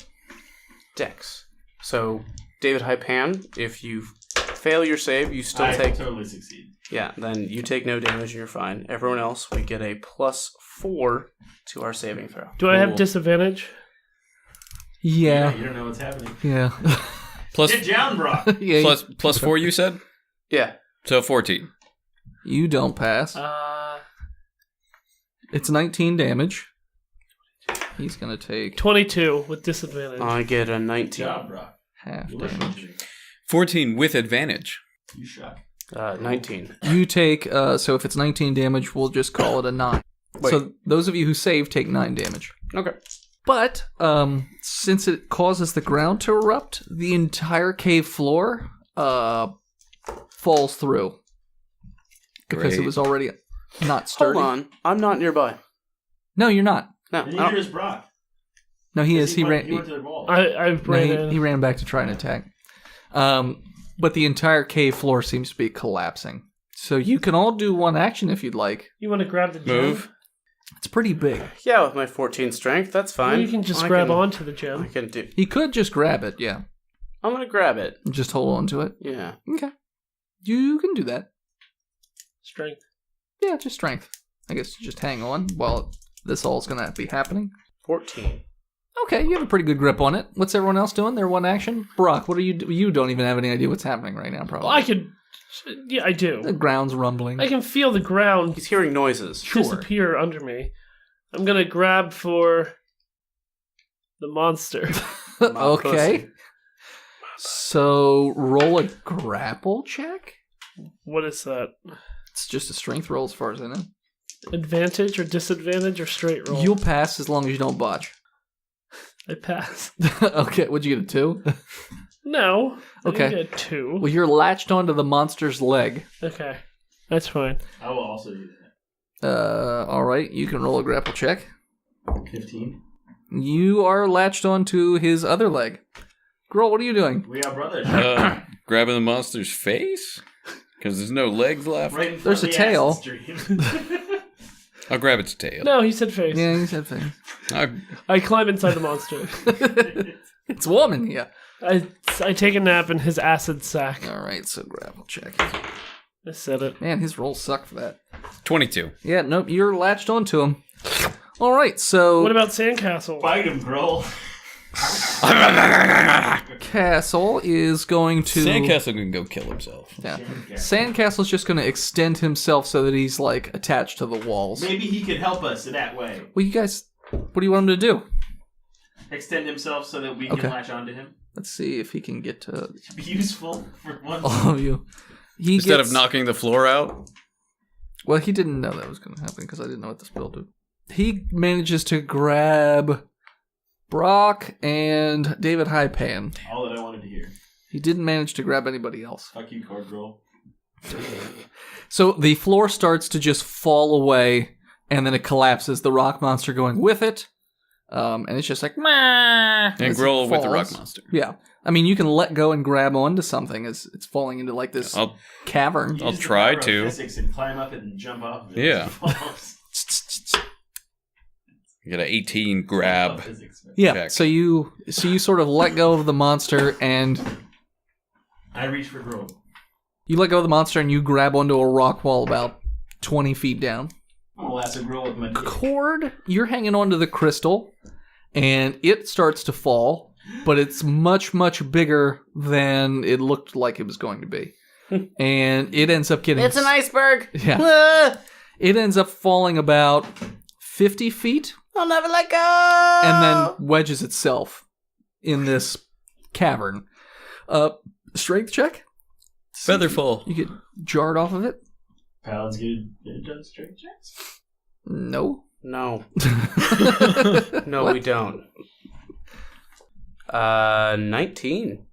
Dex. So, David Hypan, if you fail your save, you still I take... totally succeed. Yeah, then you take no damage and you're fine. Everyone else, we get a +4 to our saving throw. Do I have Cool. disadvantage? Yeah. You don't know what's happening. Yeah. Plus Get down, Brock. Yeah. plus 4, you said? Yeah. So 14. You don't pass. It's 19 damage. He's gonna take 22 with disadvantage. I get a Good 19. job, Brock. half You listened to damage. me. 14 with advantage. You shot. 19. You take so if it's 19 damage, we'll just call it a 9. Wait. So those of you who save take 9 damage. Okay. But since it causes the ground to erupt, the entire cave floor falls through because it Great. was already not sturdy. Hold on. I'm not nearby. No, you're not. No. And I don't- neither is Brock. No, he is. He went, ran. He went to the wall. I ran in. He ran back to try and attack. But the entire cave floor seems to be collapsing. So you can all do one action if you'd like. You want to grab the gem? Move. It's pretty big. Yeah, with my 14 strength, that's fine. Or you can just I grab can- onto the I gem. can do... He could just grab it, yeah. I'm gonna grab it. Just hold on to it. Yeah. Okay. You can do that. Strength. Yeah, just strength. I guess just hang on while this all is going to be happening. 14. Okay, you have a pretty good grip on it. What's everyone else doing? Their one action? Brock, what are you You don't even have any idea what's happening right now, probably. Well, I could. Yeah, I do. The ground's rumbling. I can feel the ground He's hearing noises. disappear under me. I'm gonna grab for the monster. Okay. So, roll a grapple check? What is that? It's just a strength roll as far as I know. Advantage or disadvantage or straight roll? You'll pass as long as you don't botch. I pass. Okay, what'd you get, a 2? No. I Okay. didn't get a 2. Well, you're latched onto the monster's leg. Okay. That's fine. I will also do that. Alright, you can roll a grapple check. 15. You are latched onto his other leg. Girl, what are you doing? We are brothers. Grabbing the monster's face? Because there's no legs left. Right in front There's of a the tail. acid stream. I'll grab its tail. No, he said face. Yeah, you said thing. I climb inside the monster. It's warm in here. I take a nap in his acid sack. Alright, so grapple check. I said it. Man, his rolls suck for that. 22. Yeah, nope, you're latched onto him. Alright, so What about Sandcastle? Fight him, Grohl. Castle is going to... Sandcastle can go kill himself. Yeah. Sandcastle's just going to extend himself so that he's, like, attached to the walls. Maybe he could help us in that way. Well, you guys, what do you want him to do? Extend himself so that we can Okay. latch onto him. Let's see if he can get to It should be useful for once. all of you. Instead of knocking the floor out? Well, he didn't know that was going to happen because I didn't know what the spell did. He manages to grab Brock and David Hypan. All that I wanted to hear. He didn't manage to grab anybody else. Fuck you, Cord Grohl. So the floor starts to just fall away, and then it collapses, the rock monster going with it. And it's just like, meh. And Grohl with the rock monster. Yeah. I mean, you can let go and grab onto something as it's falling into like this cavern. I'll Use the try power of to. Physics and climb up and jump off of it. Yeah. As it falls. You got an 18 grab. Physics, man. Yeah. check. So you sort of let go of the monster and I reach for Grohl. you let go of the monster and you grab onto a rock wall about 20 feet down. I'm gonna lasso Grohl with my dick. Cord, you're hanging onto the crystal, and it starts to fall, but it's much, much bigger than it looked like it was going to be. And it ends up getting... It's an iceberg. Yeah. Ah, It ends up falling about 50 feet, I'll never let go. and then wedges itself in this cavern. Strength check? Featherfall. You get jarred off of it? Paladins get done straight checks. No. No. No, What? we don't. 19.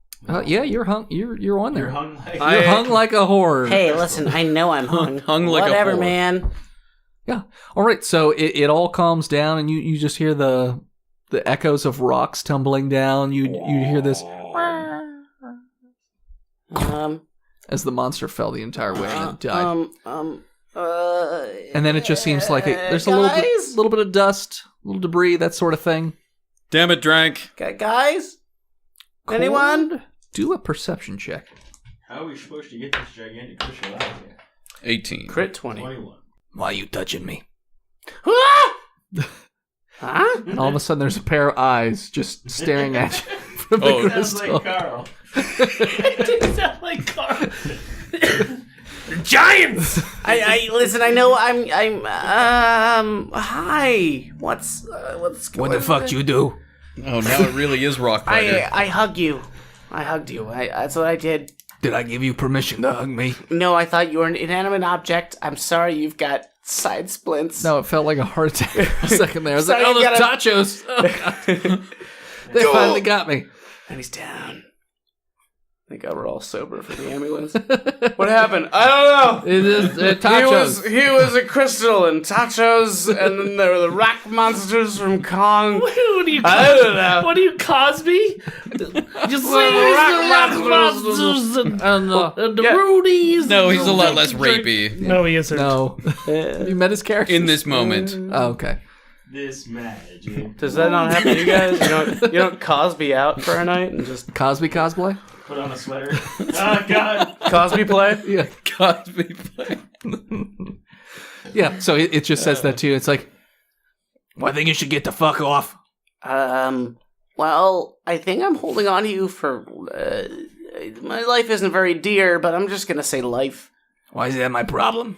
Yeah, you're hung. You're on there. You're hung like You're hung like a whore. Hey, listen, I know I'm hung. Hung like a Whatever, whore. man. Yeah. All right. So it all calms down, and you just hear the echoes of rocks tumbling down. You hear this as the monster fell the entire way and died. And then it just seems like there's a little bit of dust, a little debris, that sort of thing. Damn it, Drank. Guys? Anyone? Cord, do a perception check. How are we supposed to get this gigantic crystal out of here? 18. Crit 20. 21. Why are you touching me? Ah! Huh? And all of a sudden, there's a pair of eyes just staring at you from the Oh. Sounds crystal. like Carl. It didn't sound like Carl. Giants! I listen, I know I'm hi. What's going What the fuck you do? Oh, now it really is Rock Fighter. I hug you. I hugged you. That's what I did. Did I give you permission to hug me? No, I thought you were an inanimate object. I'm sorry you've got side splints. No, it felt like a heart attack for a second there. I was Sorry, like, oh, you those gotta- tachos. Oh, God. They finally got me. And he's down. Thank God we're all sober for the ambulance. What happened? I don't know. It is tachos. He was a crystal and tachos, and then there were the rock monsters from Kong. What do you I don't know. What are you, Cosby? Just Well, say the rock the monsters and the Yeah. Rudies. No, he's a lot less rapey No, he isn't. No. Have you met his character? in this moment. Oh, okay. This magic. Does that not happen to you guys? You don't Cosby out for a night and just Cosby cosplay? Put on a sweater. Oh, God. Cosby play? Yeah. Cosby play. Yeah, so it just says that to you. It's like, Well, I think you should get the fuck off. Well, I think I'm holding on to you for, my life isn't very dear, but I'm just gonna say life. Why is that my problem?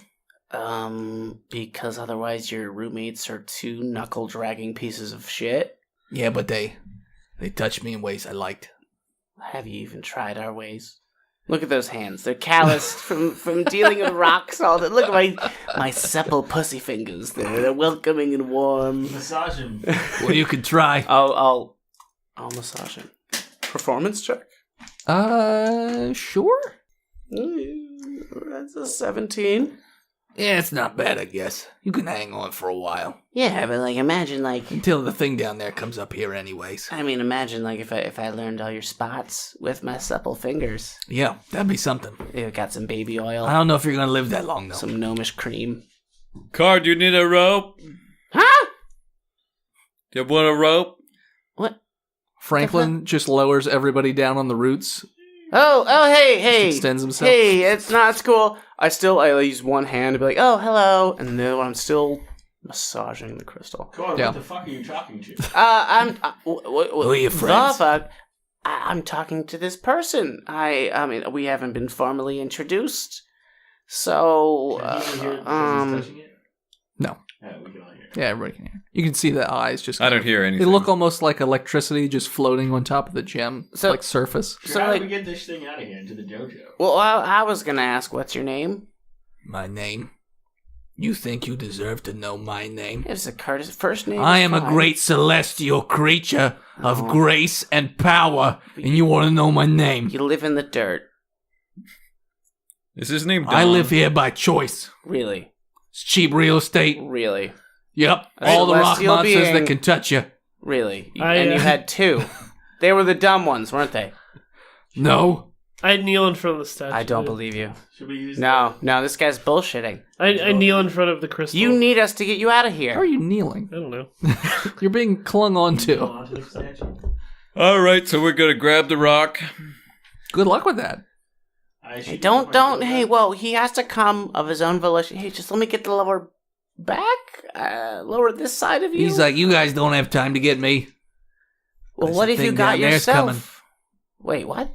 Because otherwise your roommates are two knuckle-dragging pieces of shit. Yeah, but they touched me in ways I liked. Have you even tried our ways? Look at those hands. They're calloused from dealing with rocks all day. Look at my supple pussy fingers. They're welcoming and warm. Massage him. Well, you could try. I'll massage him. Performance check? Sure? That's a 17. Yeah, it's not bad, I guess. You can hang on for a while. Yeah, but imagine Until the thing down there comes up here anyways. imagine if I learned all your spots with my supple fingers. Yeah, that'd be something. You got some baby oil. I don't know if you're gonna live that long, though. Some gnomish cream. Car, do you need a rope? Huh? Do you want a rope? What? Franklin just lowers everybody down on the roots. Oh, hey. Extends himself. Hey, it's cool. I use one hand to be like, oh, hello. And then I'm still massaging the crystal. Car, Yeah. what the fuck are you talking to? Who are your friends? The fuck? I'm talking to this person. I mean, we haven't been formally introduced. So, Can he hear it because he's touching it? No. Yeah, we can all hear it. Yeah, everybody can hear. You can see the eyes just... I don't hear They anything. look almost like electricity just floating on top of the gem, So- like surface. So So, how like- do we get this thing out of here into the dojo? well, I was going to ask, what's your name? My name? You think you deserve to know my name? It's a Curtis. First name I is am a fine. great celestial creature of grace and power, and you want to know my name? You live in the dirt. Is his name Don? I live here by choice. Really? It's cheap real estate. Really? Yep, A all the rock celestial monsters being. that can touch you. Really? I, And you uh, had two. They were the dumb ones, weren't they? No, I kneel in front of the statue. I don't believe you. Should we use No, this guy's bullshitting. I kneel in front of the crystal. You need us to get you out of How are here. you kneeling? I don't know. You're being clung Hold onto. on to the statue? All right, so we're gonna grab the rock. Good luck with that. I Hey, should don't. get my Hey, well, he has to come of his own volition. Hey, just let me get the lower back, lower this side of you. he's like, you guys don't have time to get me. well, there's what a if you thing got down there's yourself? coming. Wait, what?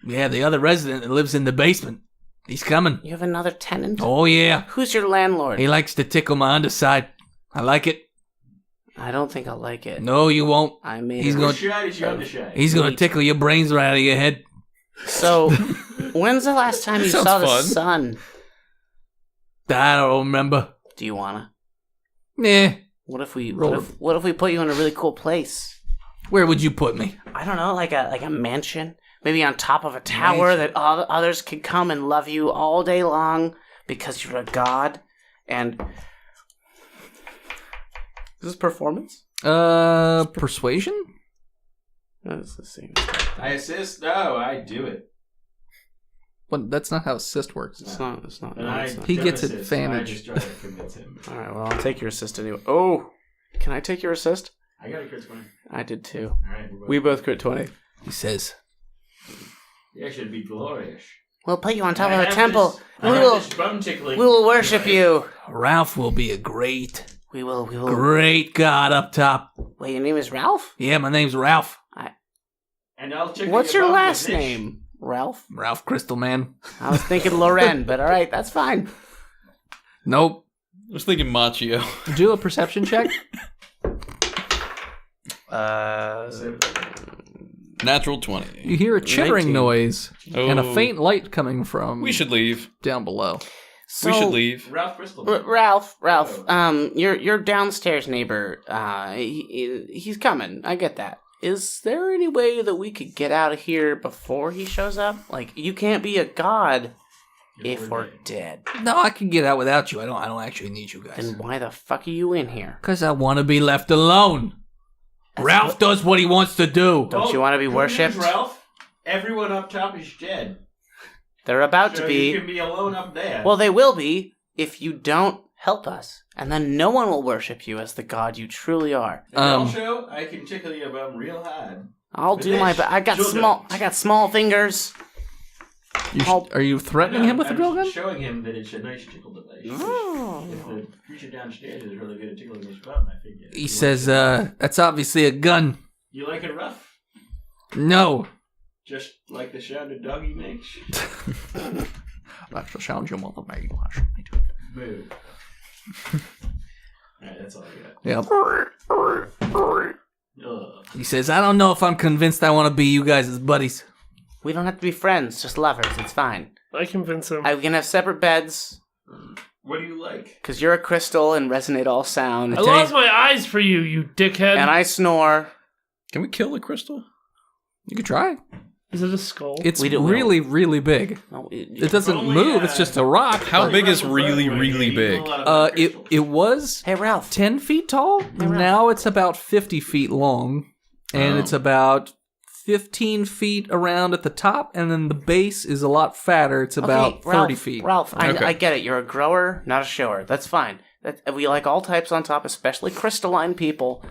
Yeah, the other resident that lives in the basement. He's coming. You have another tenant? Oh yeah, Who's your landlord? he likes to tickle my underside. I like it. I don't think I'll like it. No, you won't. I made He's it. going- Which side is your underside? He's gonna tickle your brains right out of your head. So, when's the last time you Sounds saw the fun. sun? I don't remember. Do you wanna? Nah. What if we Roll what if we put you in a really cool place? Where would you put me? I don't know, like a mansion, maybe on top of a tower that others could come and love you all day long because you're a god. And is this performance? Persuasion? No, it's the same. I assist? No, I do it. Well, that's not how assist works. It's not. It's not. And No, I it's not. He don't gets assist, so advantage. I just try to convince him. All right. Well, I'll take your assist anyway. Oh, can I take your assist? I got a crit 20. I did too. All right, We both crit 20. He says, Yeah, should be glorious. We'll put you on top I of a have temple. this- We I have will. this bum tickling We will worship device. you. Ralph will be a great, We will. great god up top. Wait, your name is Ralph? Yeah, my name's Ralph. And I'll tickle What's your bum with last this. name? Ralph? Ralph Crystal Man. I was thinking Loren, but all right, that's fine. Nope. I was thinking Machio. Do a perception check. Natural You 20. hear a chittering 19. noise and a Oh. faint light coming from We should leave. down below. So, We should leave. Ralph Bristol. Ralph, Oh. your downstairs neighbor, he's coming. I get that. Is there any way that we could get out of here before he shows up? Like, you can't be a god if we're dead. No, I can get out without you. I don't actually need you guys. Then why the fuck are you in here? Because I want to be left alone. Ralph does what he wants to do. Don't you want to be good worshipped? news, Ralph? Everyone up top is dead. They're about So to you be. can be alone up there. Well, they will be if you don't help us. And then no one will worship you as the god you truly are. And also, I can tickle your bum real hard. I'll With do my this best. I got children. small fingers. Are you threatening him with a drill gun? Showing him that it's a nice tickle device. If the creature downstairs is really good at tickling his bum, I figure. He says, that's obviously a gun. You like it rough? No. Just like the sound a doggy makes? That's the sound your mother made. Boo. Alright, that's all I got. Yep. Ugh. He says, I don't know if I'm convinced I want to be you guys as buddies. We don't have to be friends, just lovers. It's fine. I convince him. We can have separate beds. What do you like? Because you're a crystal and resonate all sound. I lost my eyes for you, you dickhead. And I snore. Can we kill the crystal? You could try. Is it a skull? It's really, really big. No, It doesn't move. It's just a rock. How big is really, really big? It was Hey, Ralph. 10 feet tall. Now it's about 50 feet long. And it's about 15 feet around at the top. And then the base is a lot fatter. It's about 30 feet. Ralph, I get it. You're a grower, not a shower. That's fine. We like all types on top, especially crystalline people.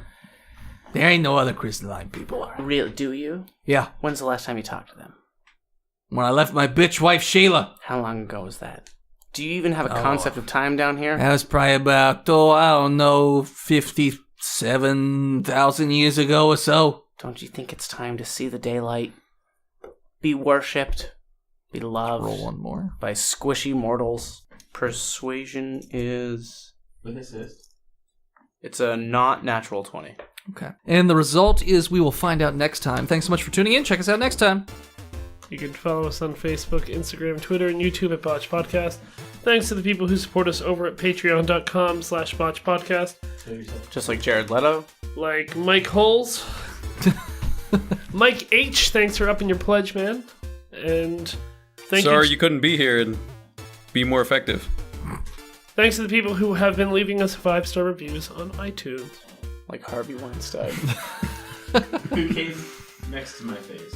There ain't no other crystalline people. Really, do you? Yeah. When's the last time you talked to them? When I left my bitch wife, Sheila. How long ago was that? Do you even have a concept of time down here? That was probably about, I don't know, 57,000 years ago or so. Don't you think it's time to see the daylight? Be worshipped? Be loved? Roll one more. By squishy mortals? Persuasion is... With assist. It's a not natural 20. Okay. And the result is we will find out next time. Thanks so much for tuning in. Check us out next time. You can follow us on Facebook, Instagram, Twitter, and YouTube at Botched Podcast. Thanks to the people who support us over at patreon.com/Botched Podcast. Just like Jared Leto? Like Mike Holes. Mike H, thanks for upping your pledge, man. And Sorry you couldn't be here and be more effective. Thanks to the people who have been leaving us 5-star reviews on iTunes. Like Harvey Weinstein. Who came next to my face?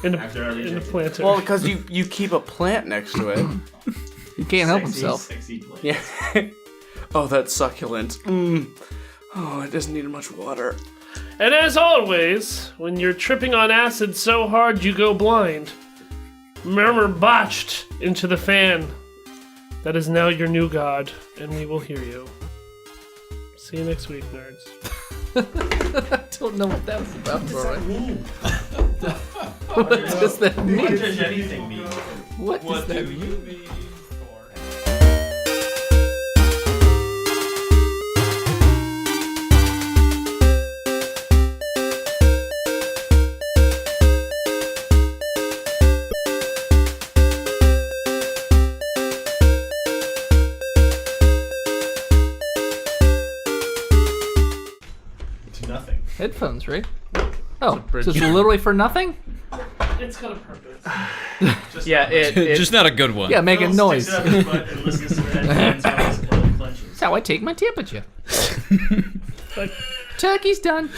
In After I the rejected. planter. Well, because you keep a plant next to it. He can't help himself. Sexy plant. Yeah. Oh, that's succulent. Oh, it doesn't need much water. And as always, when you're tripping on acid so hard you go blind, murmur botched into the fan. That is now your new god, and we will hear you. See you next week, nerds. I don't know what that was about. What does that mean? What does that mean? What does anything mean? What does that do mean? you mean? Nothing. Headphones, right? Oh, so it's literally for nothing? It's got a purpose. Just not a good one. Yeah, making noise. Sticks it up his butt and listens to the headphones while his blood clenches. That's how I take my temperature. Turkey's done.